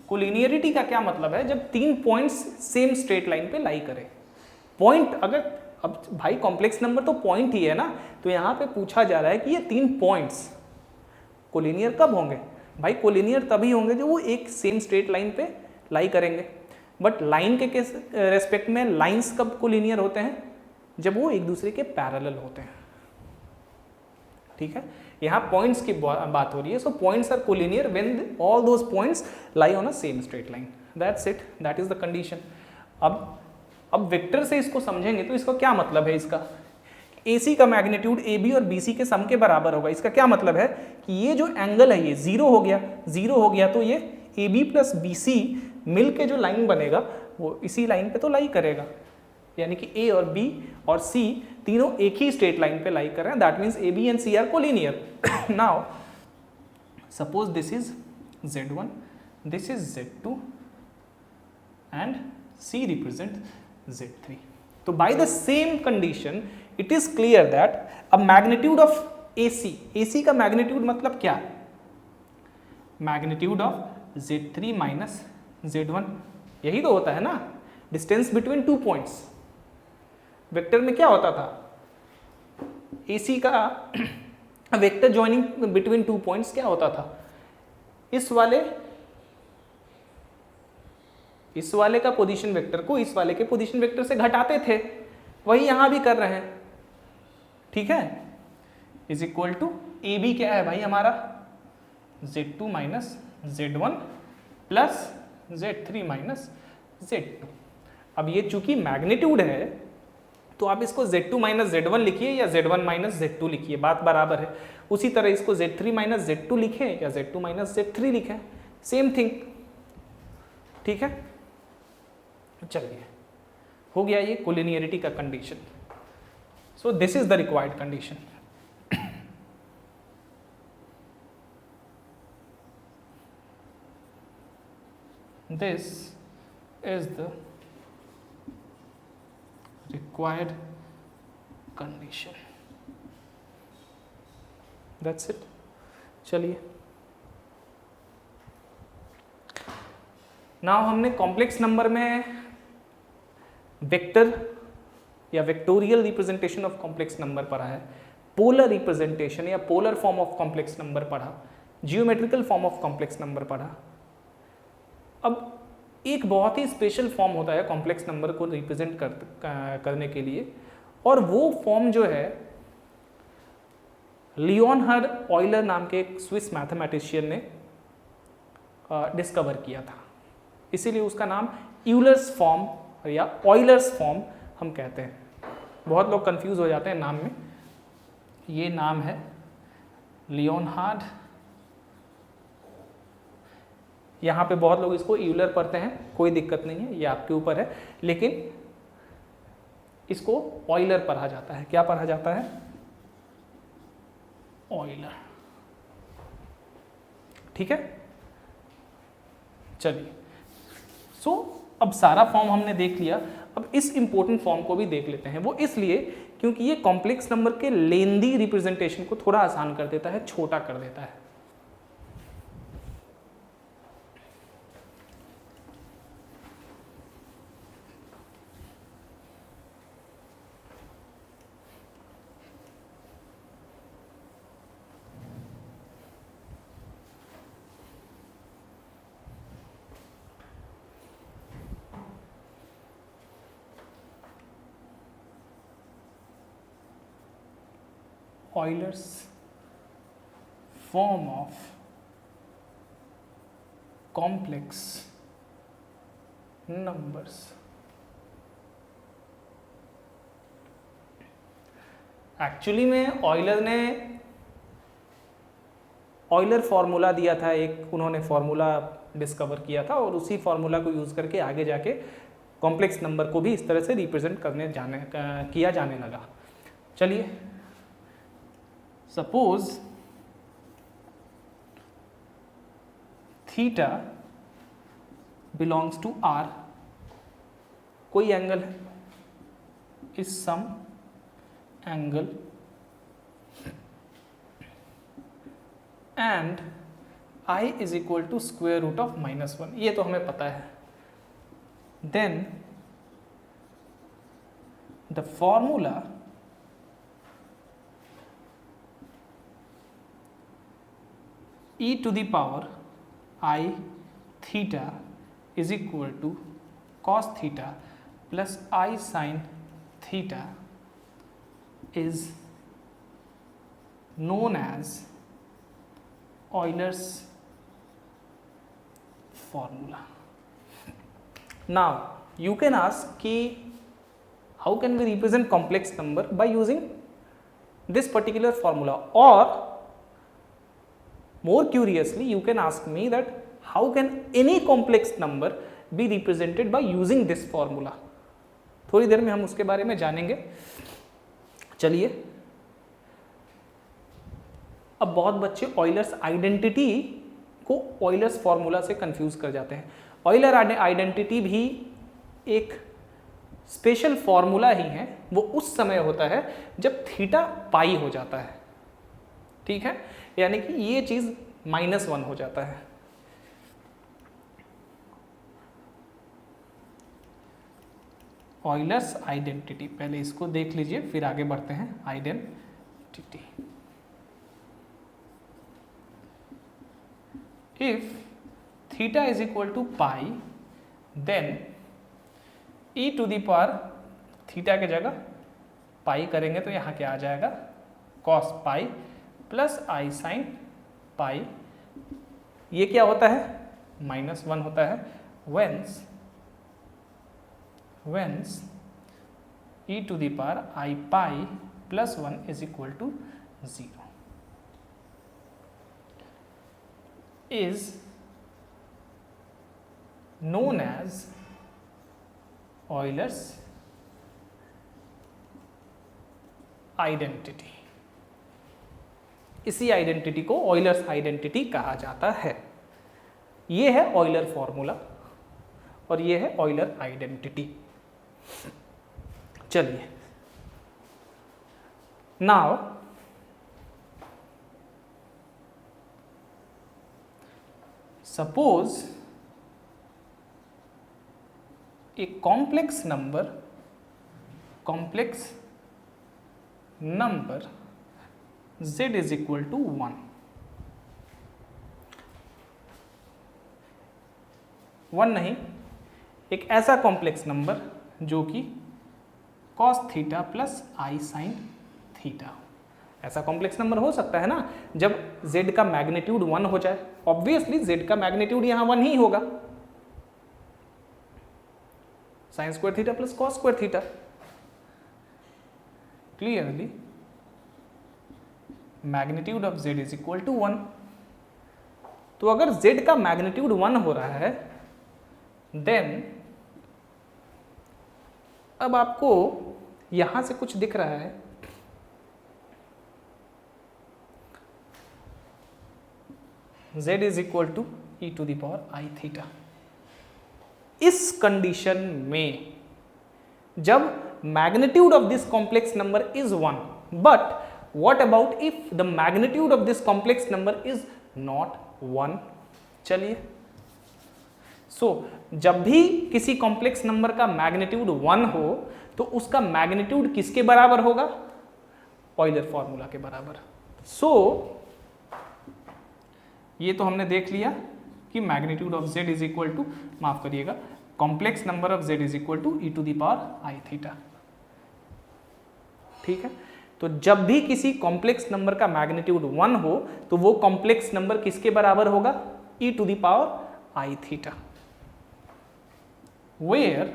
Collinearity का क्या मतलब है, जब 3 पॉइंट्स सेम स्ट्रेट लाइन पे लाई करें। पॉइंट अगर, अब भाई कॉम्प्लेक्स नंबर तो पॉइंट ही है ना, तो यहाँ पे पूछा जा रहा है कि ये 3 पॉइंट्स कोलिनियर कब होंगे। भाई कोलिनियर तभी होंगे जब वो एक सेम स्ट्रेट लाइन पे लाई करेंगे। बट लाइन के रेस्पेक्ट में लाइंस कब कोलिनियर होते हैं, जब वो एक दूसरे के पैरेलल होते हैं। ठीक है, यहाँ पॉइंट्स की बात हो रही है। So points are collinear when all those points lie on a same straight line. That's it, that is the condition. अब वेक्टर से इसको समझेंगे तो इसका क्या मतलब है, इसका AC का मैग्नीट्यूड AB और BC के सम के बराबर होगा। इसका क्या मतलब है कि ये जो एंगल है ये 0 हो गया, तो ये AB प्लस BC मिल के जो लाइन बनेगा वो इसी लाइन पे तो लाई करेगा, यानी कि A और B और C तीनों एक ही स्ट्रेट लाइन पे लाई कर रहे हैं। That means AB and C are collinear. Now suppose this is Z1, this is Z2 and C represent Z3। तो by the same condition it is clear that a magnitude of AC का magnitude मतलब क्या, magnitude of Z3 minus Z1, यही तो होता है ना, distance between 2 points. Vector में क्या होता था, AC का वेक्टर जॉइनिंग बिटवीन 2 पॉइंट्स क्या होता था, इस वाले का पोजीशन वेक्टर को इस वाले के पोजीशन वेक्टर से घटाते थे, वही यहां भी कर रहे हैं। ठीक है, इज इक्वल टू AB क्या है भाई हमारा, Z2 minus Z1 plus Z3 minus Z2। अब ये चूंकि मैग्नीट्यूड है तो आप इसको Z2 माइनस Z1 लिखिए या Z1 माइनस Z2 लिखिए, बात बराबर है। उसी तरह इसको Z3 माइनस Z2 लिखें या Z2 माइनस Z3 लिखें, सेम थिंग। ठीक है, चलिए हो गया ये कोलिनियरिटी का condition. So this is the required condition. This is the required condition. That's it. चलिए नाउ हमने कॉम्प्लेक्स नंबर में वेक्टर या vectorial representation of complex number पढ़ा है, पोलर रिप्रेजेंटेशन या polar form of complex number पढ़ा, geometrical form of complex number पढ़ा। अब एक बहुत ही स्पेशल फॉर्म होता है कॉम्प्लेक्स नंबर को रिप्रेजेंट करने के लिए, और वो फॉर्म जो है लियोनहार्ड ऑयलर नाम के एक स्विस मैथमेटिशियन ने डिस्कवर किया था, इसीलिए उसका नाम यूलर्स फॉर्म या ऑयलर्स फॉर्म हम कहते हैं। बहुत लोग कंफ्यूज हो जाते हैं नाम में। ये नाम है लियोनहार्ड, यहाँ पे बहुत लोग इसको यूलर पढ़ते हैं, कोई दिक्कत नहीं है, ये आपके ऊपर है, लेकिन इसको ऑयलर पढ़ा जाता है। क्या पढ़ा जाता है? ऑयलर। ठीक है, चलिए। सो अब सारा फॉर्म हमने देख लिया, अब इस इंपॉर्टेंट फॉर्म को भी देख लेते हैं। वो इसलिए क्योंकि ये कॉम्प्लेक्स नंबर के लेंदी रिप्रेजेंटेशन को थोड़ा आसान कर देता है, छोटा कर देता है। Euler's form of complex numbers। Actually में ऑयलर ने ऑयलर फॉर्मूला दिया था, एक उन्होंने फॉर्मूला डिस्कवर किया था और उसी फॉर्मूला को यूज करके आगे जाके कॉम्प्लेक्स नंबर को भी इस तरह से रिप्रेजेंट किया जाने लगा। चलिए, suppose theta belongs to R, कोई एंगल है, is some angle and i is equal to square root of -1, ये तो हमें पता है। Then the formula e to the power I theta is equal to cos theta plus I sin theta is known as Euler's formula. Now you can ask कि how can we represent complex number by using this particular formula, or more curiously you can ask me that how can any complex number be represented by using this formula। थोड़ी देर में हम उसके बारे में जानेंगे। चलिए, अब बहुत बच्चे ऑयलर्स आइडेंटिटी को ऑयलर्स फॉर्मूला से कंफ्यूज कर जाते हैं। ऑयलर आइडेंटिटी भी एक स्पेशल फॉर्मूला ही है, वो उस समय होता है जब थीटा पाई हो जाता है। ठीक है, यानी कि ये चीज -1 हो जाता है। ऑयलर्स आइडेंटिटी, पहले इसको देख लीजिए फिर आगे बढ़ते हैं। Identity, if theta is equal to pi then e to the power, theta के जगह पाई करेंगे तो यहाँ क्या आ जाएगा, cos pi plus i sine pi. ये क्या होता है, -1 होता है। Hence e to the power i pi plus 1 is equal to 0 is known as Euler's identity. इसी आइडेंटिटी को ऑयलर्स आइडेंटिटी कहा जाता है। ये है ऑयलर फॉर्मूला और ये है ऑयलर आइडेंटिटी। चलिए, now suppose a complex number z is equal to 1। 1 नहीं, एक ऐसा कॉम्प्लेक्स नंबर जो कि cos theta plus i sine theta. ऐसा कॉम्प्लेक्स नंबर हो सकता है ना जब z का मैग्नीट्यूड 1 हो जाए। ऑब्वियसली z का मैग्नीट्यूड यहां 1 ही होगा, sine square theta plus cos square theta. Clearly magnitude of z is equal to 1। तो अगर z का मैग्नीट्यूड 1 हो रहा है देन अब आपको यहां से कुछ दिख रहा है, z is equal to e to the power i theta. इस कंडीशन में जब magnitude of this complex number is 1, but what about if the magnitude of this complex number is not 1। चलिए जब भी किसी कॉम्प्लेक्स नंबर का magnitude 1 हो तो उसका मैग्नीट्यूड किसके बराबर होगा? ऑयलर फॉर्मूला के बराबर। ये तो हमने देख लिया कि magnitude of z is equal to, माफ करिएगा, complex number of z is equal to e to the power i theta. ठीक है, तो जब भी किसी कॉम्प्लेक्स नंबर का मैग्नीट्यूड 1 हो तो वो कॉम्प्लेक्स नंबर किसके बराबर होगा? E to the power i theta. where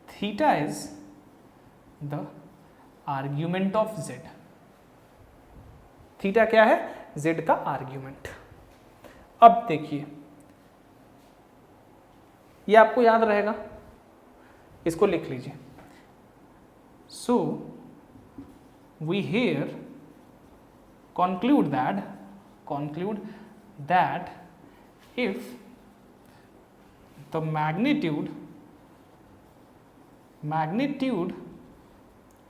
theta is the argument of z। Theta क्या है? z का आर्ग्यूमेंट। अब देखिए ये आपको याद रहेगा, इसको लिख लीजिए। So we here conclude that if the magnitude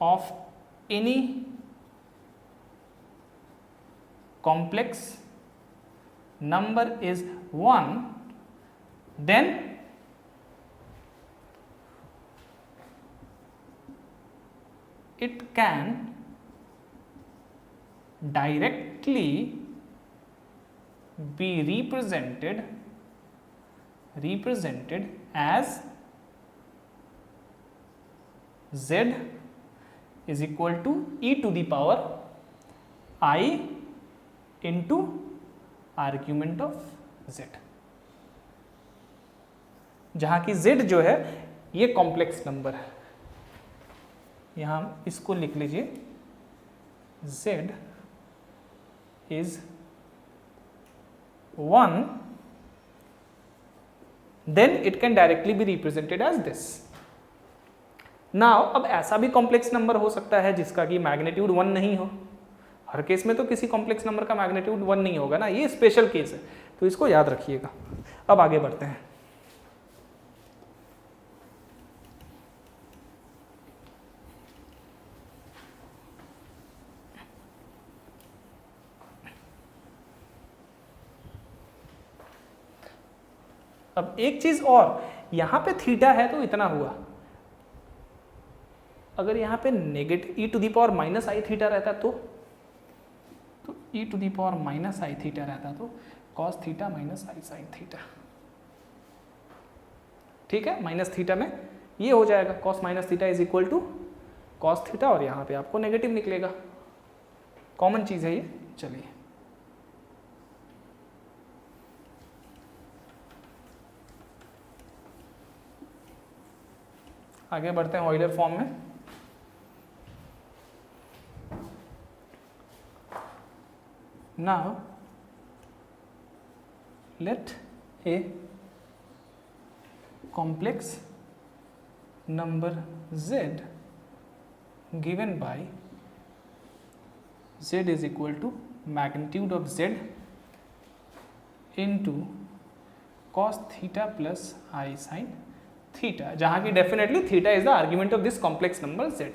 of any complex number is 1, then it can directly be represented as z is equal to e to the power I into argument of z, जहां की z जो है ये complex number है। यहां इसको लिख लीजिए, z is 1, then it can directly be represented as this। Now अब ऐसा भी कॉम्प्लेक्स नंबर हो सकता है जिसका कि मैग्नीट्यूड 1 नहीं हो। हर केस में तो किसी कॉम्प्लेक्स नंबर का मैग्नीट्यूड 1 नहीं होगा ना, ये स्पेशल केस है, तो इसको याद रखिएगा। अब आगे बढ़ते हैं। अब एक चीज और, यहां पे थीटा है तो इतना हुआ, अगर यहां पे negative e to the power minus i theta रहता तो e to the power minus i theta रहता तो cos theta minus i sine theta. ठीक है, माइनस थीटा में ये हो जाएगा cos minus theta is equal to cos theta, और यहां पे आपको नेगेटिव निकलेगा, कॉमन चीज है ये। चलिए आगे बढ़ते हैं ऑयलर फॉर्म में। Now let a complex number z given by z is equal to magnitude of z into cos theta plus I sin theta, जहां की definitely theta is the argument of this complex number z।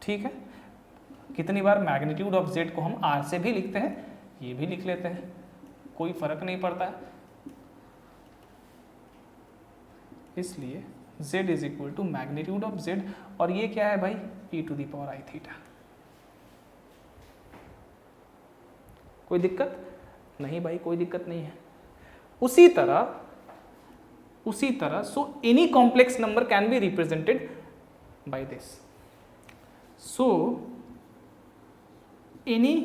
ठीक है, कितनी बार magnitude of z को हम r से भी लिखते हैं, ये भी लिख लेते हैं, कोई फर्क नहीं पड़ता है। इसलिए z is equal to magnitude of z, और ये क्या है भाई? e to the power i theta. कोई दिक्कत नहीं भाई, कोई दिक्कत नहीं है। उसी तरह उसी तरह so any complex number can be represented by this. So any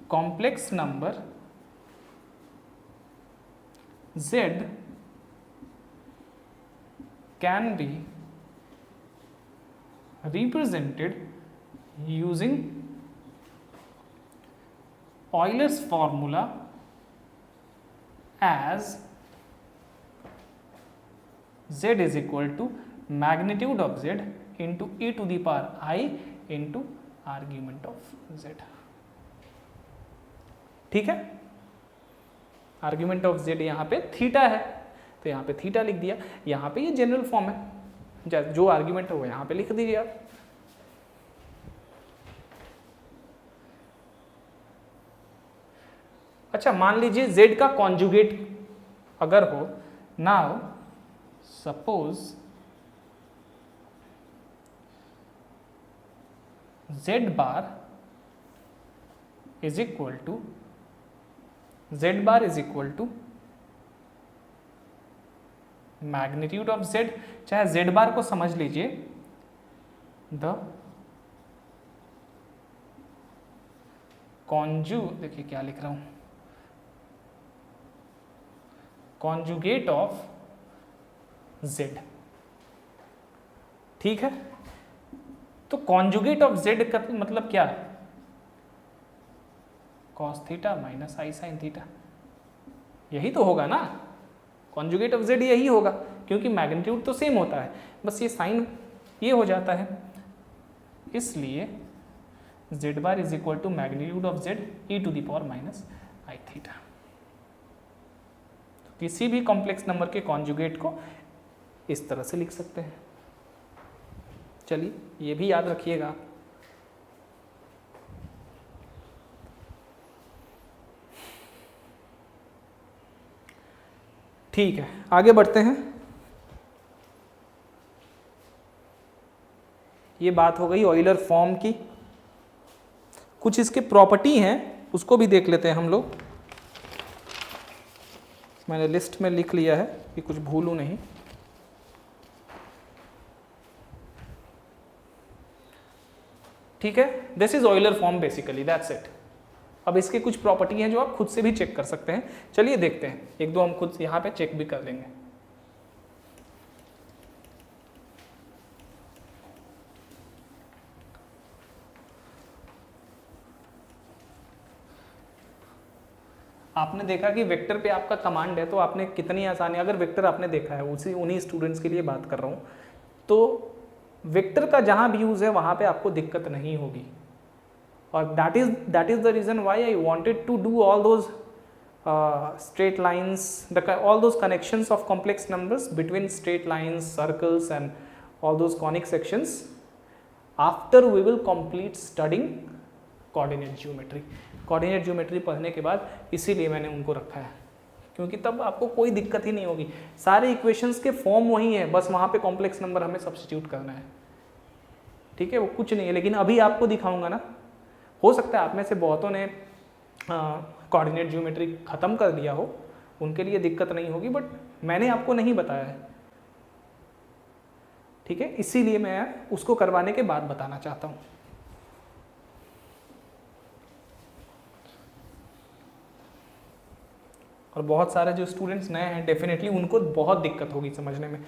complex number z can be represented using Euler's formula as z is equal to magnitude of z into e to the power I into argument of z. ठीक है, argument of z यहाँ पे theta है तो यहाँ पे theta लिख दिया. यहाँ पे ये जनरल फॉर्म है, जो आर्ग्यूमेंट है वो यहाँ पे लिख दीजिए आप. अच्छा, मान लीजिए z का कॉन्जुगेट अगर हो, now suppose z bar is equal to magnitude of z, चाहे z बार को समझ लीजिए देखिए क्या लिख रहा हूं, कॉन्जुगेट ऑफ z. ठीक है, तो कॉन्जुगेट ऑफ z का मतलब क्या है? Cos theta minus i sine theta, यही तो होगा ना. कॉन्जुगेट ऑफ z यही होगा, क्योंकि मैग्नीट्यूड तो सेम होता है, बस ये साइन ये हो जाता है. इसलिए z bar is equal to magnitude of z e to the power minus i theta. किसी भी कॉम्प्लेक्स नंबर के कॉन्जुगेट को इस तरह से लिख सकते हैं. चलिए ये भी याद रखिएगा. ठीक है, आगे बढ़ते हैं. ये बात हो गई ऑयलर फॉर्म की. कुछ इसके प्रॉपर्टी हैं उसको भी देख लेते हैं हम लोग. मैंने लिस्ट में लिख लिया है कि कुछ भूलूं नहीं. ठीक है, this is Euler form basically, that's it. अब इसके कुछ प्रॉपर्टी हैं जो आप खुद से भी चेक कर सकते हैं. चलिए देखते हैं, एक दो हम खुद यहाँ पे चेक भी कर लेंगे. आपने देखा कि वेक्टर पे आपका कमांड है तो आपने कितनी आसानी, अगर वेक्टर आपने देखा है, उन्हीं स्टूडेंट्स के लिए बात कर रहा हूँ, तो वेक्टर का जहाँ भी यूज़ है वहाँ पे आपको दिक्कत नहीं होगी. और that is the reason why I wanted to do all those straight lines, all those connections of complex numbers between straight lines, circles and all those conic sections after we will complete studying coordinate geometry. Coordinate geometry पढ़ने के बाद इसीलिए मैंने उनको रखा है, क्योंकि तब आपको कोई दिक्कत ही नहीं होगी. सारे इक्वेशंस के फॉर्म वही है, बस वहाँ पे कॉम्प्लेक्स नंबर हमें सब्स्टिट्यूट करना है. ठीक है, वो कुछ नहीं है. लेकिन अभी आपको दिखाऊंगा ना, हो सकता है आप में से बहुतों ने कोऑर्डिनेट ज्योमेट्री ख़त्म कर लिया हो, उनके लिए दिक्कत नहीं होगी, बट मैंने आपको नहीं बताया है. ठीक है, इसीलिए मैं उसको करवाने के बाद बताना चाहता हूँ. और बहुत सारे जो स्टूडेंट्स नए हैं डेफिनेटली उनको बहुत दिक्कत होगी समझने में.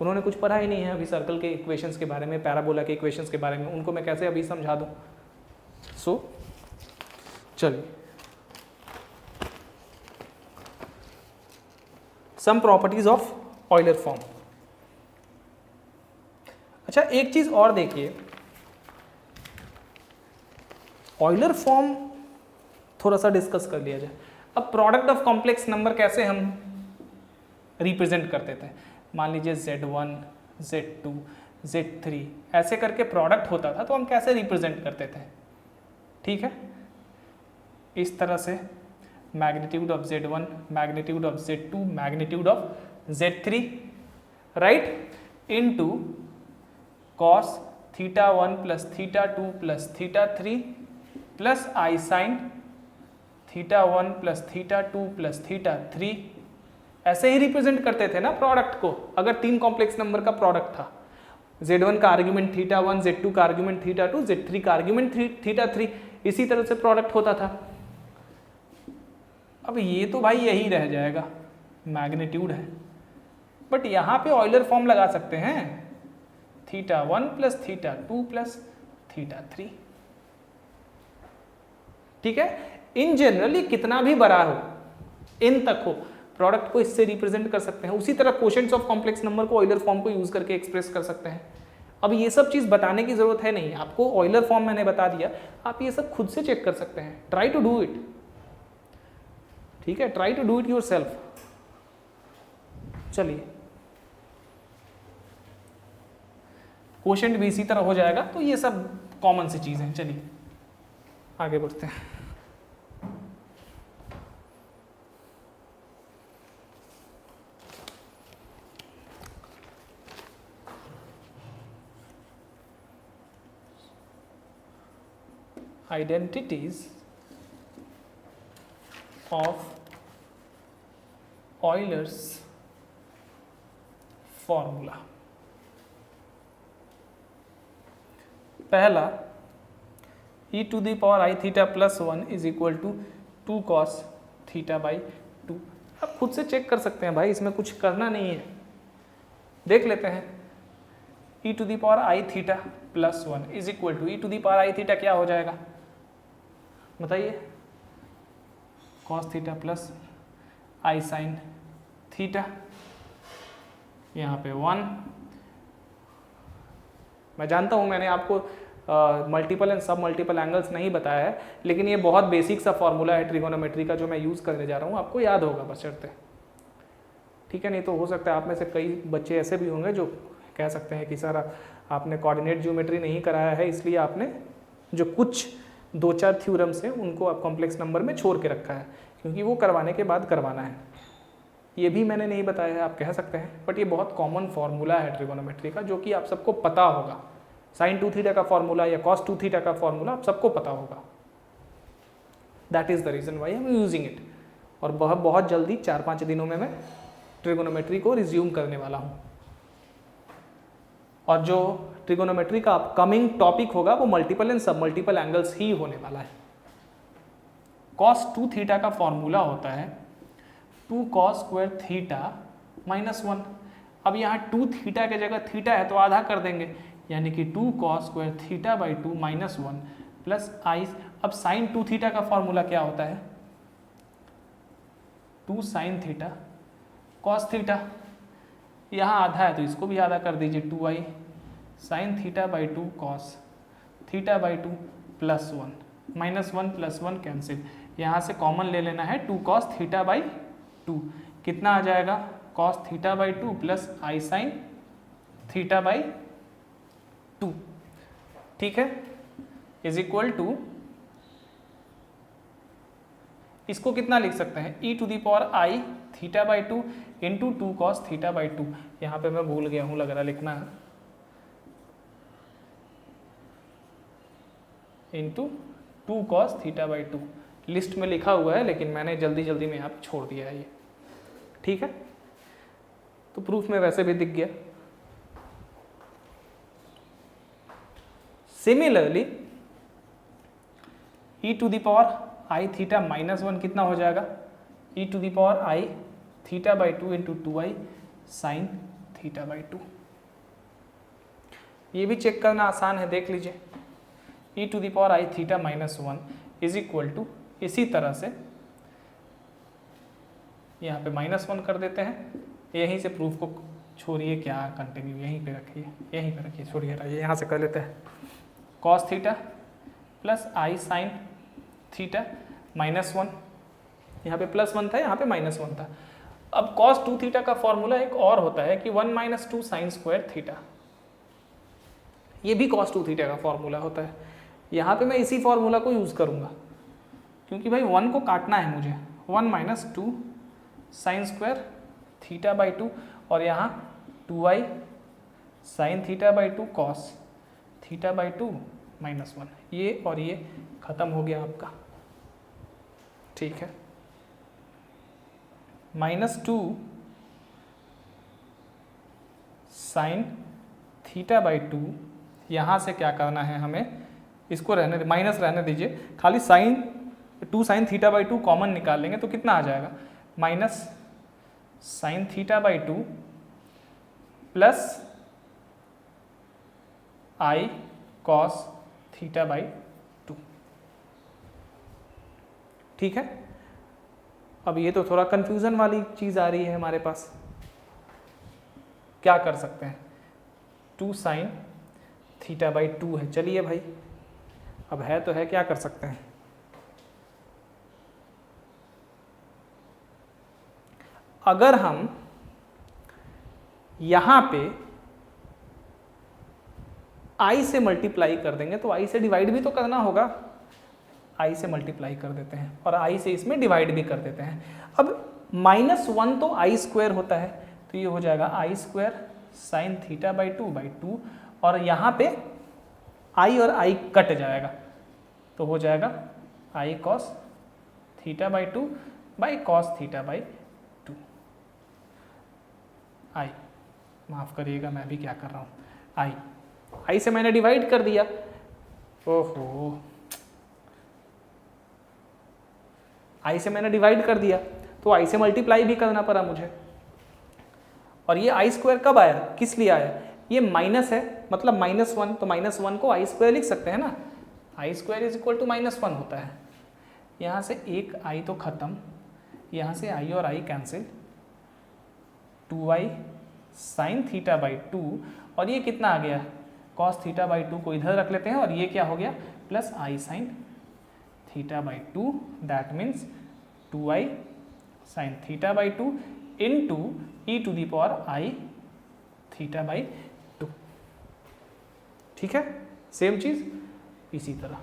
उन्होंने कुछ पढ़ा ही नहीं है अभी सर्कल के इक्वेशंस के बारे में, पैराबोला के इक्वेशंस के बारे में, उनको मैं कैसे अभी समझा दूँ. सो चलिए, some properties of Euler form. अच्छा, एक चीज और देखिए, ऑयलर फॉर्म थोड़ा सा डिस्कस कर लिया जाए. अब प्रोडक्ट ऑफ कॉम्प्लेक्स नंबर कैसे हम रिप्रेजेंट करते थे. मान लीजिए Z1, Z2, Z3 ऐसे करके प्रोडक्ट होता था, तो हम कैसे रिप्रेजेंट करते थे. ठीक है, इस तरह से magnitude of Z1, magnitude of Z2, magnitude of Z3, right, into cos θ1 plus θ2 plus θ3 plus i sine θ1 plus θ2 plus θ3 ऐसे ही रिप्रेजेंट करते थे ना प्रोडक्ट को, अगर 3 कॉम्प्लेक्स नंबर का प्रोडक्ट था, Z1 का आर्ग्यूमेंट θ1, Z2 का आर्ग्यूमेंट θ2, Z3 का आर्ग्यूमेंट θ3, इसी तरह से प्रोडक्ट होता था। अब ये तो भाई यही रह जाएगा, मैग्नीट्यूड है, बट यहाँ पे ऑयलर फॉर्म लगा सकते हैं, θ1 प्लस θ2 प्लस θ3। ठीक है, इन जनरल ये कितना भी बड़ा हो, n तक हो, प्रोडक्ट को इससे रिप्रेजेंट कर सकते हैं। उसी तरह क्वोशंट्स ऑफ कॉम्प्लेक्स नंबर को ऑयलर फॉर्म को यूज करके एक्सप्रेस कर सकते हैं। अब ये सब चीज बताने की जरूरत है नहीं, आपको ऑयलर फॉर्म मैंने बता दिया, आप ये सब खुद से चेक कर सकते हैं। ट्राई टू डू इट, ठीक है, try to do it yourself. चलिए, क्वोशंट भी इसी तरह हो जाएगा, तो ये सब कॉमन सी चीजें हैं। चलिए आगे बढ़ते हैं। Identities of Euler's formula। पहला, e to the power I theta plus 1 is equal to 2 cos theta by 2। आप खुद से चेक कर सकते हैं भाई, इसमें कुछ करना नहीं है। देख लेते हैं, e to the power I theta plus 1 is equal to e to the power I theta क्या हो जाएगा बताइए, cos theta plus i sine theta, यहाँ पे 1। मैं जानता हूँ मैंने आपको मल्टीपल एंड सब मल्टीपल एंगल्स नहीं बताया है, लेकिन ये बहुत बेसिक सा फॉर्मूला है ट्रिगोनोमेट्री का जो मैं यूज़ करने जा रहा हूँ, आपको याद होगा बशर्ते। ठीक है, नहीं तो हो सकता है आप में से कई बच्चे ऐसे भी होंगे जो कह सकते हैं कि सर आपने कोऑर्डिनेट ज्योमेट्री नहीं कराया है, इसलिए आपने जो कुछ 2-4 थ्योरम्स हैं उनको आप कॉम्प्लेक्स नंबर में छोड़ के रखा है, क्योंकि वो करवाने के बाद करवाना है। ये भी मैंने नहीं बताया है, आप कह सकते हैं, बट ये बहुत कॉमन फॉर्मूला है ट्रिगोनोमेट्री का, जो कि आप सबको पता होगा। साइन 2 थीटा का फॉर्मूला या कॉस 2 थीटा का फॉर्मूला आप सबको पता होगा। That is the reason why I am using it. और बहुत जल्दी 4-5 दिनों में मैं ट्रिगोनोमेट्री को रिज्यूम करने वाला हूँ। और जो ट्रिगोनोमेट्री का अपकमिंग टॉपिक होगा वो मल्टीपल एंड सब मल्टीपल एंगल्स ही होने वाला है। कॉस 2 थीटा का फॉर्मूला होता है 2 कॉस स्क्वायर थीटा माइनस 1। अब यहाँ 2 थीटा के जगह थीटा है तो आधा कर देंगे, यानी कि 2 cos square theta by 2 minus 1 plus i. अब साइन 2 थीटा का फॉर्मूला क्या होता है 2 साइन थीटा कॉस थीटा, यहाँ आधा है तो इसको भी आधा कर दीजिए 2i sine theta by 2 cos theta by 2 plus 1 minus 1 plus 1 cancel, यहाँ से कॉमन ले लेना है 2 कॉस थीटा बाई 2, कितना आ जाएगा cos theta by 2 plus i sine theta by 2। ठीक है, इज इक्वल टू, इसको कितना लिख सकते हैं e to the power i theta by 2 into 2 cos theta by 2। यहाँ पे मैं भूल गया हूँ लग रहा लिखना है, into 2 cos theta by 2। List में लिखा हुआ है लेकिन मैंने जल्दी जल्दी में यहाँ पे छोड़ दिया है ये। ठीक है, तो प्रूफ में वैसे भी दिख गया। Similarly e to the power i theta minus 1 कितना हो जाएगा e to the power i theta by 2 into 2i sine theta by 2। ये भी चेक करना आसान है, देख लीजिए e to the power i theta minus 1 is equal to, इसी तरह से यहाँ पे माइनस 1 कर देते हैं। यहीं से प्रूफ को छोड़िए, क्या कंटिन्यू यहीं पे रखिए, यहीं पे रखिए, छोड़िए यहाँ से कर लेते हैं cos theta plus i sine theta minus 1, यहाँ पे प्लस 1 था, यहाँ पे माइनस 1 था। अब कॉस 2 थीटा का फॉर्मूला एक और होता है कि 1 माइनस 2 साइन स्क्वायर थीटा, ये भी कॉस 2 थीटा का फॉर्मूला होता है। यहाँ पे मैं इसी फॉर्मूला को यूज़ करूँगा क्योंकि भाई 1 को काटना है मुझे, 1 minus 2 sign square theta by 2 और यहाँ 2i sine theta by 2 cos theta by 2 minus 1, ये और ये खत्म हो गया आपका। ठीक है, -2 साइन थीटा बाई 2, यहाँ से क्या करना है हमें, इसको रहने माइनस रहने दीजिए, खाली sine 2 sine theta by 2 common निकाल लेंगे तो कितना आ जाएगा, minus sine theta by 2 plus i cos theta by 2। ठीक है, अब ये तो थोड़ा कंफ्यूजन वाली चीज आ रही है हमारे पास, क्या कर सकते हैं, 2 साइन थीटा बाई 2 है, चलिए भाई अब है तो है, क्या कर सकते हैं, अगर हम यहां पे i से मल्टीप्लाई कर देंगे तो i से डिवाइड भी तो करना होगा, i से मल्टीप्लाई कर देते हैं और i से इसमें डिवाइड भी कर देते हैं। अब -1 तो i स्क्वायर होता है, तो ये हो जाएगा i square sine theta by 2 और यहाँ पे i और i कट जाएगा तो हो जाएगा i cos theta by 2 by cos theta by 2। i माफ करिएगा, मैं भी क्या कर रहा हूँ, i से मैंने डिवाइड कर दिया, ओहो i से मैंने डिवाइड कर दिया तो i से मल्टीप्लाई भी करना पड़ा मुझे, और ये i स्क्वायर कब आया, किस लिए आया, ये माइनस है मतलब -1, तो -1 को i स्क्वायर लिख सकते हैं ना, i square is equal to -1 होता है, यहाँ से एक i तो खत्म, यहाँ से i और i cancel, 2i sine theta by 2 और ये कितना आ गया, कॉस थीटा बाई 2 को इधर रख लेते हैं और ये क्या हो गया, plus i sine theta by 2, that means 2i sine theta by 2 into e to the power i theta by 2। ठीक है, सेम चीज इसी तरह,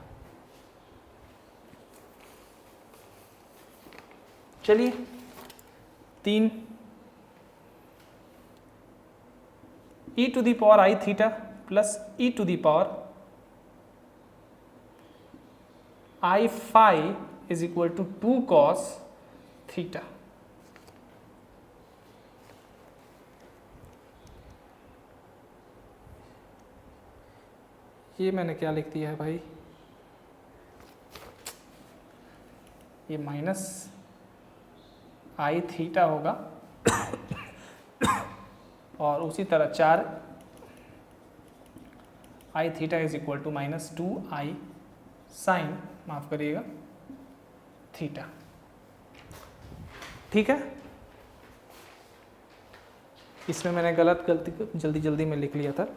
चलिए 3 e to the power i theta plus e to the power i phi is equal to 2 cos theta. ये मैंने क्या लिख दिया है भाई, ये माइनस i थीटा होगा और उसी तरह 4 i theta is equal to -2i sine, माफ करिएगा, थीटा। ठीक है, इसमें मैंने गलती जल्दी में लिख लिया था,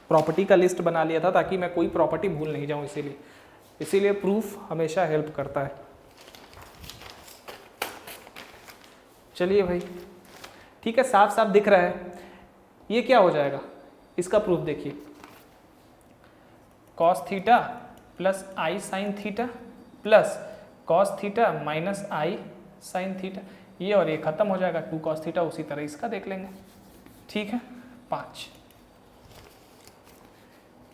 प्रॉपर्टी का लिस्ट बना लिया था ताकि मैं कोई प्रॉपर्टी भूल नहीं जाऊं, इसीलिए प्रूफ हमेशा हेल्प करता है। चलिए भाई, ठीक है, साफ साफ दिख रहा है, ये क्या हो जाएगा, इसका प्रूफ देखिए, cos theta plus i sine theta plus cos theta minus i sine theta, ये और ये खत्म हो जाएगा, 2 कॉस थीटा, उसी तरह इसका देख लेंगे। ठीक है, 5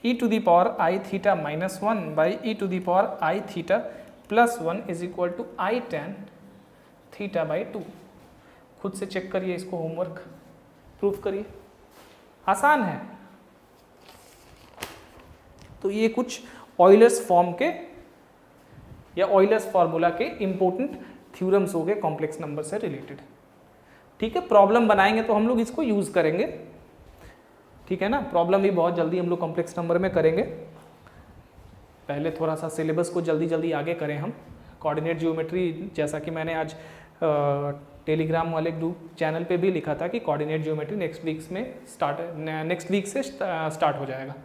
e to the power i theta -1 by e to the power i theta plus 1 is equal to i tan theta by 2। खुद से चेक करिए इसको, होमवर्क प्रूफ करिए, आसान है। तो ये कुछ ऑयलर्स फॉर्म के या ऑयलर्स फार्मूला के इंपॉर्टेंट थ्योरम्स हो गए कॉम्प्लेक्स नंबर से रिलेटेड। ठीक है, प्रॉब्लम बनाएंगे तो हम लोग इसको यूज करेंगे, ठीक है ना, प्रॉब्लम भी बहुत जल्दी हम लोग कॉम्प्लेक्स नंबर में करेंगे। पहले थोड़ा सा सिलेबस को जल्दी जल्दी आगे करें हम। कोऑर्डिनेट ज्योमेट्री, जैसा कि मैंने आज टेलीग्राम वाले ग्रुप चैनल पे भी लिखा था कि कोऑर्डिनेट ज्योमेट्री नेक्स्ट वीक से स्टार्ट हो जाएगा।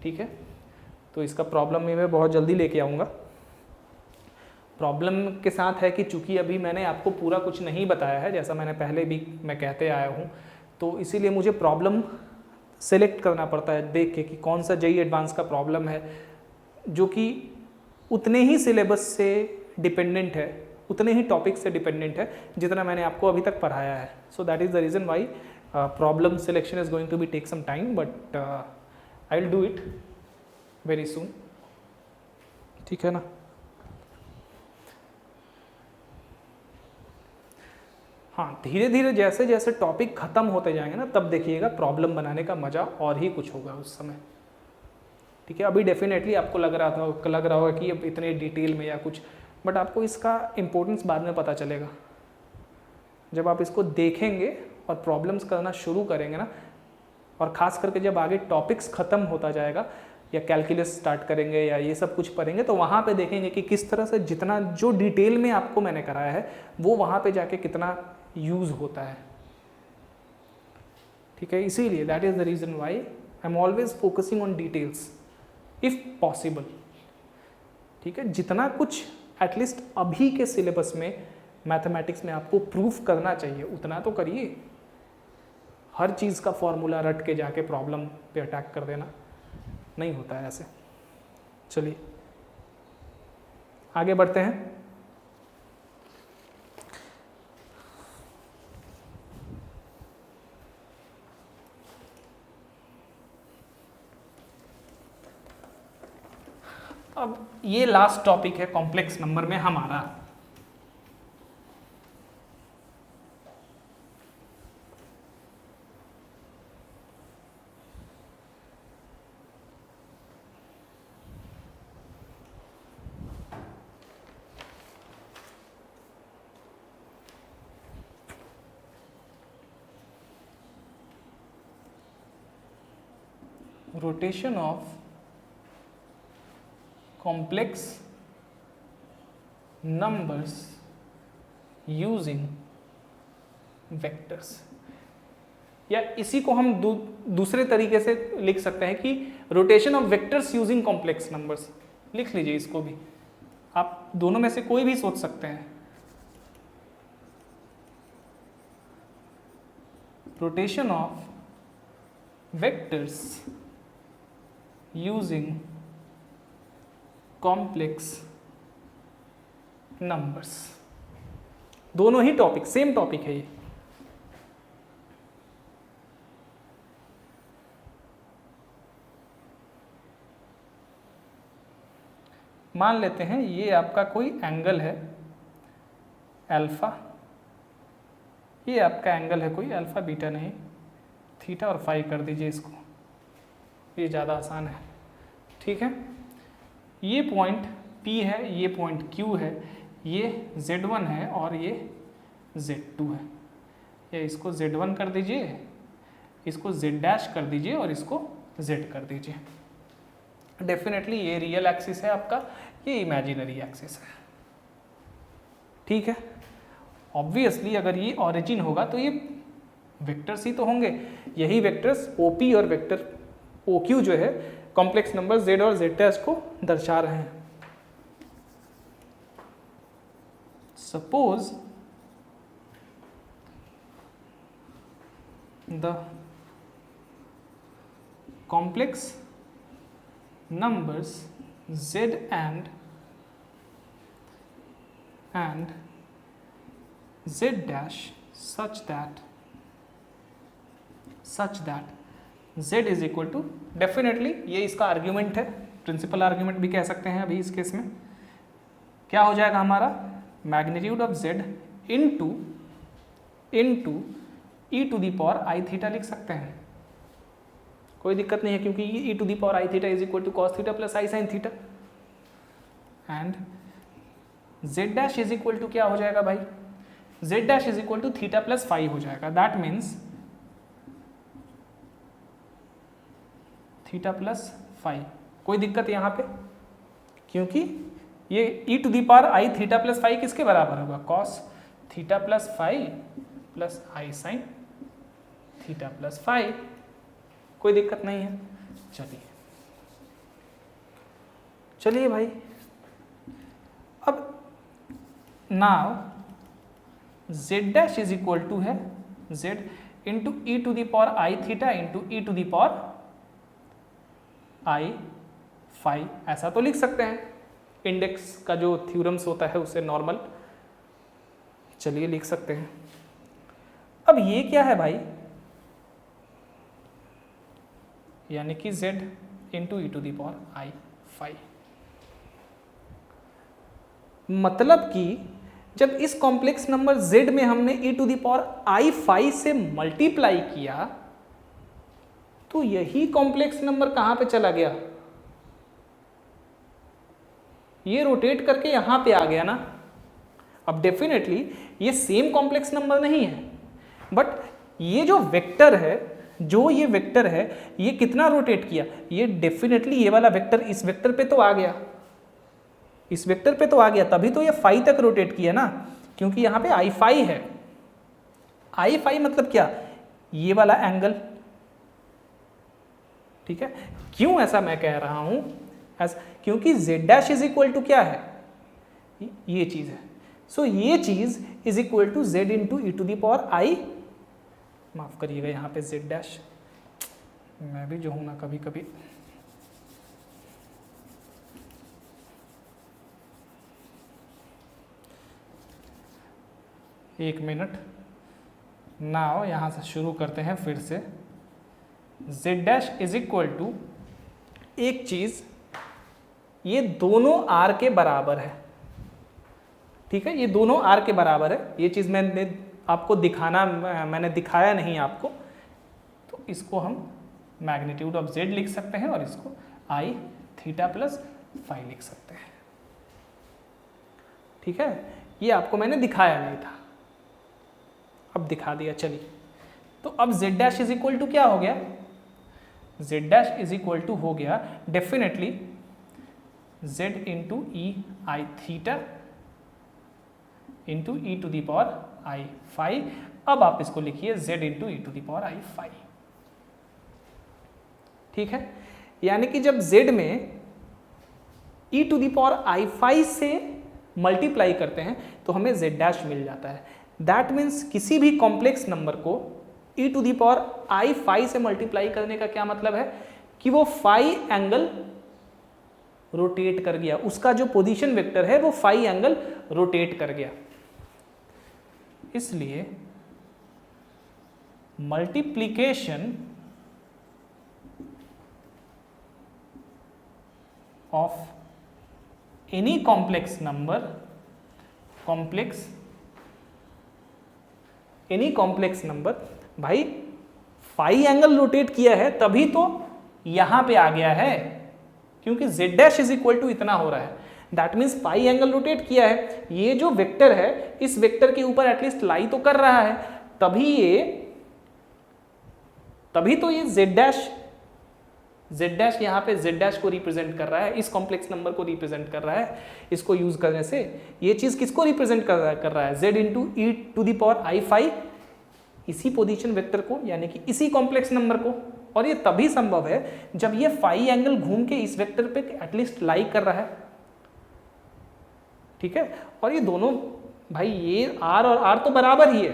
ठीक है, तो इसका प्रॉब्लम भी मैं बहुत जल्दी लेके आऊँगा। प्रॉब्लम के साथ है कि चूंकि अभी मैंने आपको पूरा कुछ नहीं बताया है, जैसा मैंने पहले भी मैं कहते आया हूँ, तो इसीलिए मुझे प्रॉब्लम सेलेक्ट करना पड़ता है देख के कि कौन सा जेईई एडवांस का प्रॉब्लम है जो कि उतने ही सिलेबस से डिपेंडेंट है, उतने ही टॉपिक से डिपेंडेंट है जितना मैंने आपको अभी तक पढ़ाया है। So that is the reason why problem selection is going to be take some time, but I will do it very soon. ठीक है ना। हाँ, धीरे धीरे जैसे जैसे टॉपिक खत्म होते जाएंगे ना, तब देखिएगा प्रॉब्लम बनाने का मजा और ही कुछ होगा उस समय। ठीक है, अभी डेफिनेटली आपको लग रहा होगा कि अब इतने डिटेल में या कुछ, बट आपको इसका इम्पोर्टेंस बाद में पता चलेगा जब आप इसको देखेंगे और प्रॉब्लम्स करना शुरू करेंगे ना, और ख़ास करके जब आगे टॉपिक्स ख़त्म होता जाएगा या कैलकुलस स्टार्ट करेंगे या ये सब कुछ पढ़ेंगे, तो वहाँ पे देखेंगे कि किस तरह से जितना जो डिटेल में आपको मैंने कराया है वो वहाँ पे जाके कितना यूज़ होता है। ठीक है, इसीलिए that is the reason Y I am always focusing on details if possible. ठीक है, जितना कुछ एटलीस्ट अभी के सिलेबस में मैथमेटिक्स में आपको प्रूफ करना चाहिए उतना तो करिए। हर चीज़ का फॉर्मूला रट के जाके प्रॉब्लम पे अटैक कर देना नहीं होता है ऐसे। चलिए आगे बढ़ते हैं। अब ये लास्ट टॉपिक है कॉम्प्लेक्स नंबर में हमारा। Rotation of complex numbers using vectors, या इसी को हम दूसरे तरीके से लिख सकते हैं कि rotation of vectors using complex numbers. लिख लीजिए इसको भी, आप दोनों में से कोई भी सोच सकते हैं। Rotation of vectors using complex numbers, दोनों ही टॉपिक सेम टॉपिक है ये। मान लेते हैं ये आपका कोई एंगल है अल्फा, ये आपका एंगल है कोई अल्फा बीटा नहीं, थीटा और फाई कर दीजिए इसको, ये ज़्यादा आसान है। ठीक है, ये पॉइंट P है, ये पॉइंट Q है, ये Z1 है और ये Z2 है। या इसको Z1 कर दीजिए, इसको Z डैश कर दीजिए और इसको Z कर दीजिए। डेफिनेटली ये रियल एक्सिस है आपका, ये इमेजिनरी एक्सिस है। ठीक है, ऑब्वियसली अगर ये ऑरिजिन होगा तो ये वेक्टर्स ही तो होंगे, यही वेक्टर्स OP और वेक्टर OQ जो है कॉम्प्लेक्स नंबर Z और Z डैश को दर्शा रहे हैं। Suppose the complex numbers Z and Z dash such that Z is equal to, definitely ये इसका आर्ग्यूमेंट है, प्रिंसिपल आर्ग्यूमेंट भी कह सकते हैं। अभी इस केस में क्या हो जाएगा हमारा, magnitude of Z into e to the power i theta लिख सकते हैं, कोई दिक्कत नहीं है, क्योंकि ये e to the power i theta is equal to cos theta plus i sine theta. And Z dash is equal to क्या हो जाएगा भाई, Z dash is equal to theta plus phi हो जाएगा। That means theta plus phi, कोई दिक्कत यहाँ पे, क्योंकि ये e to the power i theta plus phi किसके बराबर होगा, cos theta plus phi plus i sine theta plus phi, कोई दिक्कत नहीं है। चलिए भाई, अब now Z dash is equal to है Z into e to the power i theta into e to the power i phi, ऐसा तो लिख सकते हैं, इंडेक्स का जो थ्योरम्स होता है उससे नॉर्मल। चलिए लिख सकते हैं। अब ये क्या है भाई, यानी कि Z into e to the power i phi, मतलब कि जब इस कॉम्प्लेक्स नंबर z में हमने e⁵ से मल्टीप्लाई किया तो यही कॉम्प्लेक्स नंबर कहां पे चला गया, ये रोटेट करके यहां पे आ गया ना। अब डेफिनेटली ये सेम कॉम्प्लेक्स नंबर नहीं है, बट ये जो वेक्टर है, ये कितना रोटेट किया, ये डेफिनेटली ये वाला वेक्टर इस वेक्टर पे तो आ गया, इस वेक्टर पे तो आ गया, तभी तो ये फाई तक रोटेट किया ना, क्योंकि यहाँ पे आई फाई है। आई फाई मतलब क्या, ये वाला एंगल, ठीक है। क्यों ऐसा मैं कह रहा हूं, क्योंकि z dash is equal to क्या है, ये चीज है। सो ये चीज is equal to z into e⁴i, माफ करिएगा यहाँ पे z डैश, मैं भी जो हूं ना कभी कभी एक मिनट ना हो, यहाँ से शुरू करते हैं फिर से। z dash is equal to, एक चीज, ये दोनों r के बराबर है, ठीक है, ये दोनों r के बराबर है। ये चीज मैंने आपको मैंने दिखाया नहीं आपको, तो इसको हम मैग्नीट्यूड ऑफ z लिख सकते हैं और इसको i थीटा प्लस फाई लिख सकते हैं, ठीक है। ये आपको मैंने दिखाया नहीं था, अब दिखा दिया। चलिए, तो अब z dash is equal to क्या हो गया, z dash is equal to हो गया definitely z into e i theta into e⁵i phi. अब आप इसको लिखिए z इंटू e⁵i फाई, ठीक है। यानी कि जब z में e⁵i फाई से मल्टीप्लाई करते हैं तो हमें z डैश मिल जाता है। दैट मीन्स किसी भी कॉम्प्लेक्स नंबर को e⁵i फाई से मल्टीप्लाई करने का क्या मतलब है कि वो फाई एंगल रोटेट कर गया, उसका जो पोजीशन वेक्टर है वो फाई एंगल रोटेट कर गया। इसलिए multiplication of any complex number, any complex number, भाई फाई एंगल रोटेट किया है तभी तो यहां पे आ गया है, क्योंकि z dash is equal to इतना हो रहा है। That means phi angle rotate किया है, ये जो वेक्टर है इस वेक्टर के ऊपर एटलीस्ट लाई तो कर रहा है, तभी तो ये z डैश यहाँ पे z डैश को रिप्रेजेंट कर रहा है, इस कॉम्प्लेक्स नंबर को रिप्रेजेंट कर रहा है। इसको यूज करने से ये चीज किसको रिप्रेजेंट कर रहा है, z इंटू e⁵i फाई, इसी पोजीशन वेक्टर को, यानी कि इसी कॉम्प्लेक्स नंबर को। और ये तभी संभव है जब ये फाई एंगल घूम के इस वेक्टर पे एटलीस्ट लाई कर रहा है, ठीक है। और ये दोनों, भाई ये r और r तो बराबर ही है,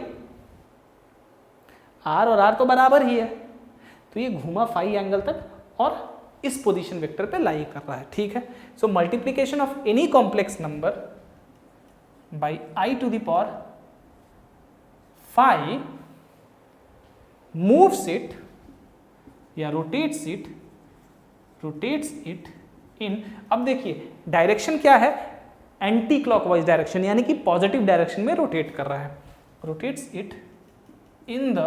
r और r तो बराबर ही है, तो ये घूमा फाई एंगल तक और इस पोजीशन वेक्टर पे लाई कर रहा है, ठीक है। So multiplication of any complex number by i⁵ phi moves it या रोटेट्स इट इन, अब देखिए डायरेक्शन क्या है, एंटी क्लॉकवाइज डायरेक्शन, यानी कि पॉजिटिव डायरेक्शन में रोटेट कर रहा है। Rotates it in the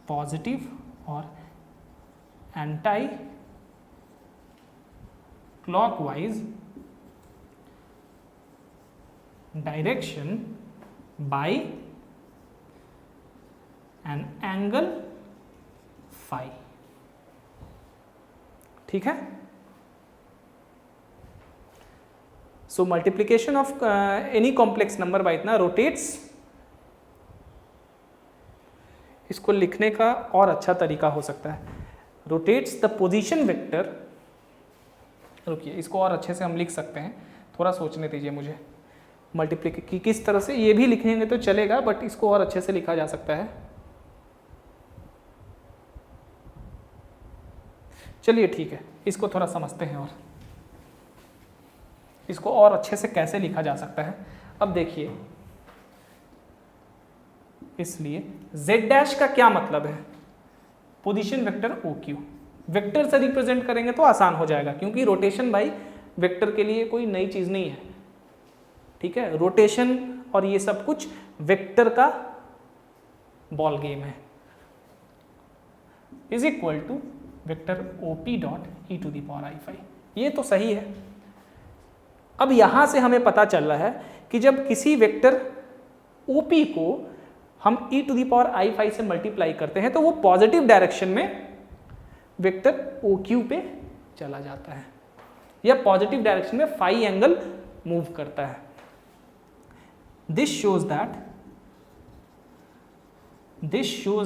positive और anticlockwise direction by an angle phi, ठीक है। So multiplication of any complex number by इतना रोटेट्स, इसको लिखने का और अच्छा तरीका हो सकता है, रोटेट्स द पोजीशन वेक्टर, रुकिए इसको और अच्छे से हम लिख सकते हैं, थोड़ा सोचने दीजिए मुझे। मल्टीप्लिकेशन किस तरह से, ये भी लिखेंगे तो चलेगा, बट इसको और अच्छे से लिखा जा सकता है। चलिए ठीक है, इसको थोड़ा समझते हैं और इसको और अच्छे से कैसे लिखा जा सकता है। अब देखिए, इसलिए z डैश का क्या मतलब है, पोजीशन वेक्टर OQ, वेक्टर से रिप्रेजेंट करेंगे तो आसान हो जाएगा, क्योंकि रोटेशन भाई वेक्टर के लिए कोई नई चीज़ नहीं है, ठीक है। रोटेशन और ये सब कुछ वेक्टर का बॉल गेम है। Is equal to vector OP dot e⁻i⁵, ये तो सही है। अब यहाँ से हमें पता चल रहा है कि जब किसी वेक्टर OP को हम e⁻i⁵ से मल्टीप्लाई करते हैं तो वो पॉजिटिव डायरेक्शन में वेक्टर OQ पे चला जाता है या पॉजिटिव डायरेक्शन में फाई एंगल मूव करता है। This shows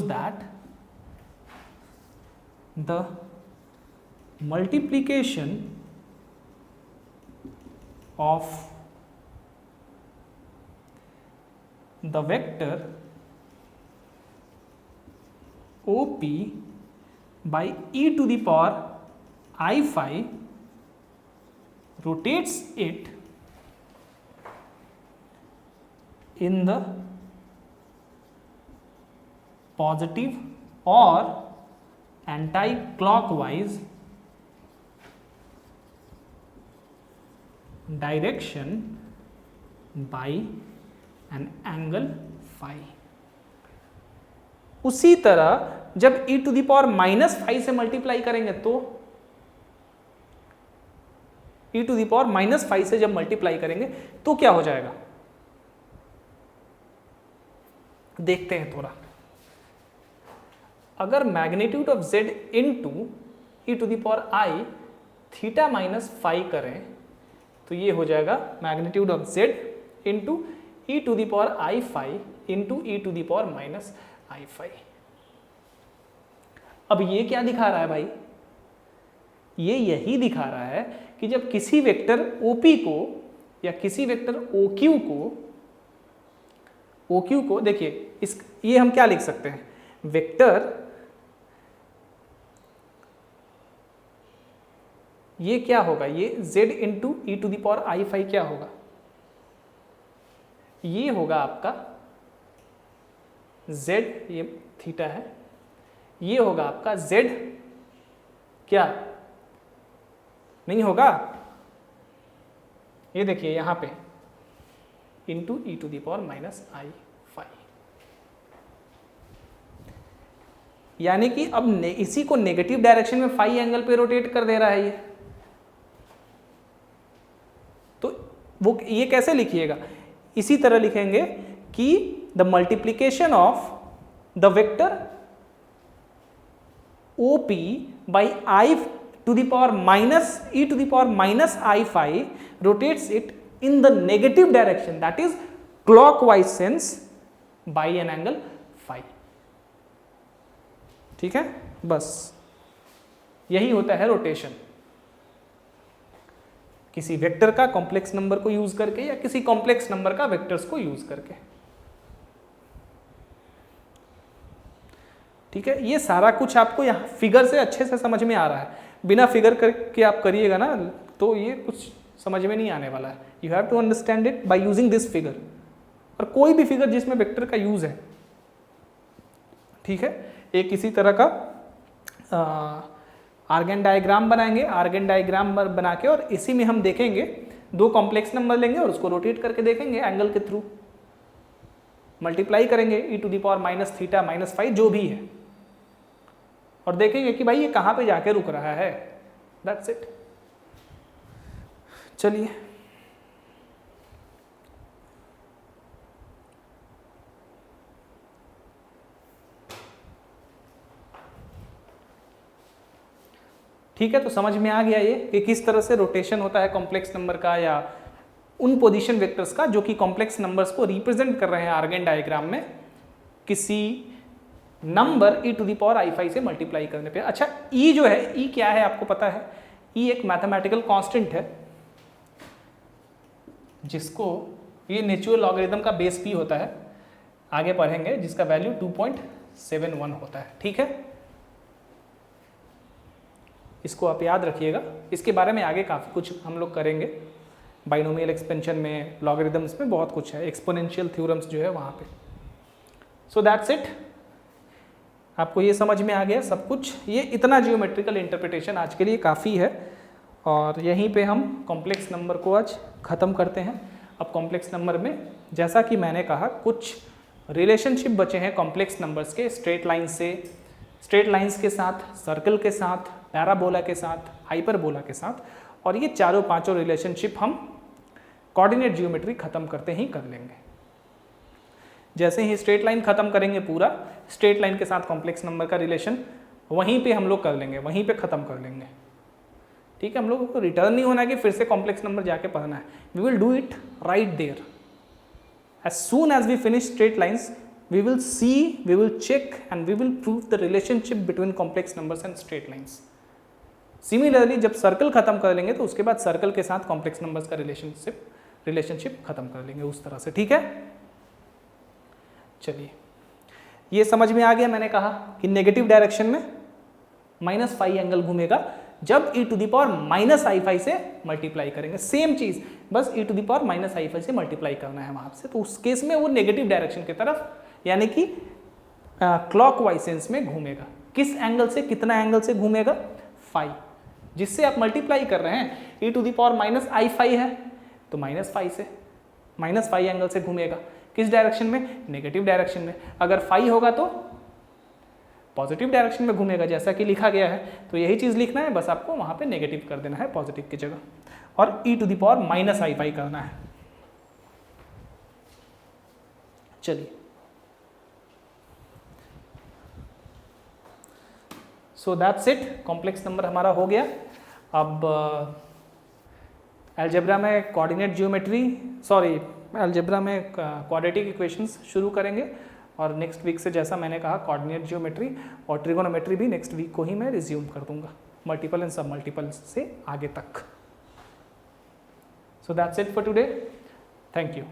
that the multiplication of the vector OP by e⁻i⁵ rotates it in the positive or anti-clockwise direction by an angle phi। उसी तरह जब e⁻⁻ से मल्टीप्लाई करेंगे तो e⁻⁻ से जब मल्टीप्लाई करेंगे तो क्या हो जाएगा, देखते हैं थोड़ा। अगर magnitude of z into e⁻i⁵ करें तो ये हो जाएगा magnitude of z into e⁻i⁵ into e⁻⁻i⁵। अब ये क्या दिखा रहा है भाई, ये यही दिखा रहा है कि जब किसी वेक्टर OP को या किसी वेक्टर OQ को देखिए, ये हम क्या लिख सकते हैं, वेक्टर ये क्या होगा, ये z इंटू e⁻i⁵ क्या होगा, ये होगा आपका z, ये थीटा है, ये होगा आपका z क्या नहीं होगा, ये देखिए यहां पे इंटू e⁻i⁵। यानी कि अब इसी को नेगेटिव डायरेक्शन में फाई एंगल पे रोटेट कर दे रहा है ये। तो वो ये कैसे लिखिएगा, इसी तरह लिखेंगे कि the multiplication of the vector OP by e⁻⁻i⁵ rotates it in the negative direction, that is clockwise sense by an angle phi। ठीक है, बस यही होता है रोटेशन, किसी वेक्टर का कॉम्प्लेक्स नंबर को यूज करके या किसी कॉम्प्लेक्स नंबर का वेक्टर्स को यूज करके। ठीक है, ये सारा कुछ आपको यहाँ फिगर से अच्छे से समझ में आ रहा है, बिना फिगर करके आप करिएगा ना तो ये कुछ समझ में नहीं आने वाला है। You have to understand it by using this figure, और कोई भी फिगर जिसमें वेक्टर का यूज है। ठीक है, एक इसी तरह का आर्गन डायग्राम बनाएंगे, आर्गन डायग्राम बना के और इसी में हम देखेंगे दो कॉम्प्लेक्स नंबर लेंगे और उसको रोटेट करके देखेंगे एंगल के थ्रू, मल्टीप्लाई करेंगे e⁻⁻ जो भी है और देखेंगे कि भाई ये कहाँ पे जाके रुक रहा है। That's it. चलिए ठीक है, तो समझ में आ गया ये कि किस तरह से रोटेशन होता है कॉम्प्लेक्स नंबर का या उन पोजीशन वेक्टर्स का जो कि कॉम्प्लेक्स नंबर्स को रिप्रेजेंट कर रहे हैं आर्गन डायग्राम में किसी नंबर e⁻i⁵ से मल्टीप्लाई करने पे। अच्छा, e जो है, e क्या है आपको पता है? e एक मैथमेटिकल कांस्टेंट है जिसको ये नेचुरल लॉगरिथम का बेस p होता है, आगे पढ़ेंगे, जिसका वैल्यू 2.71 होता है। ठीक है, इसको आप याद रखिएगा, इसके बारे में आगे काफ़ी कुछ हम लोग करेंगे, बाइनोमियल एक्सपेंशन में, लॉगरिथम्स में बहुत कुछ है, एक्सपोनेंशियल थ्योरम्स जो है वहाँ पे। सो दैट्स इट, आपको ये समझ में आ गया सब कुछ। ये इतना जियोमेट्रिकल इंटरप्रिटेशन आज के लिए काफ़ी है और यहीं पे हम कॉम्प्लेक्स नंबर को आज ख़त्म करते हैं। अब कॉम्प्लेक्स नंबर में जैसा कि मैंने कहा कुछ रिलेशनशिप बचे हैं कॉम्प्लेक्स नंबर्स के, स्ट्रेट लाइंस के साथ, सर्कल के साथ, पैराबोला के साथ, हाइपरबोला के साथ, और ये चारों पांचों रिलेशनशिप हम कोऑर्डिनेट ज्योमेट्री खत्म करते ही कर लेंगे। जैसे ही स्ट्रेट लाइन खत्म करेंगे पूरा, स्ट्रेट लाइन के साथ कॉम्प्लेक्स नंबर का रिलेशन वहीं पे हम लोग कर लेंगे, वहीं पे खत्म कर लेंगे। ठीक है, हम लोगों को रिटर्न नहीं होना है कि फिर से कॉम्प्लेक्स नंबर जाके पढ़ना है। We will do it right there. As soon as we finish straight lines we will see, we will check and we will prove the relationship between complex numbers and straight lines. Similarly, जब circle खत्म कर लेंगे तो उसके बाद circle के साथ complex numbers का रिलेशनशिप खत्म कर लेंगे उस तरह से। ठीक है, चलिए ये समझ में आ गया। मैंने कहा कि नेगेटिव डायरेक्शन में -5 एंगल घूमेगा जब e⁻⁻i5 से मल्टीप्लाई करेंगे। सेम चीज, बस e⁻⁻i5 से मल्टीप्लाई करना है वहां से, तो उस केस में वो नेगेटिव डायरेक्शन की तरफ यानी कि क्लॉकवाइज सेंस में घूमेगा। किस एंगल से, कितना एंगल से घूमेगा? 5, जिससे आप मल्टीप्लाई कर रहे हैं। e⁻⁻i5 है तो -5 से, -5 एंगल से घूमेगा। किस डायरेक्शन में? नेगेटिव डायरेक्शन में। अगर 5 होगा तो पॉजिटिव डायरेक्शन में घूमेगा जैसा कि लिखा गया है। तो यही चीज लिखना है, बस आपको वहां पे नेगेटिव कर देना है पॉजिटिव की जगह, और e⁻⁻i5 करना है। चलिए, so that's it, complex number हमारा हो गया। अब अलजेब्रा में कोऑर्डिनेट ज्योमेट्री, सॉरी अलजेब्रा में क्वाड्रेटिक इक्वेशंस शुरू करेंगे, और नेक्स्ट वीक से जैसा मैंने कहा कोऑर्डिनेट ज्योमेट्री और ट्रिगोनोमेट्री भी नेक्स्ट वीक को ही मैं रिज्यूम कर दूंगा, मल्टीपल एंड सब मल्टीपल से आगे तक। So that's it for today, thank you.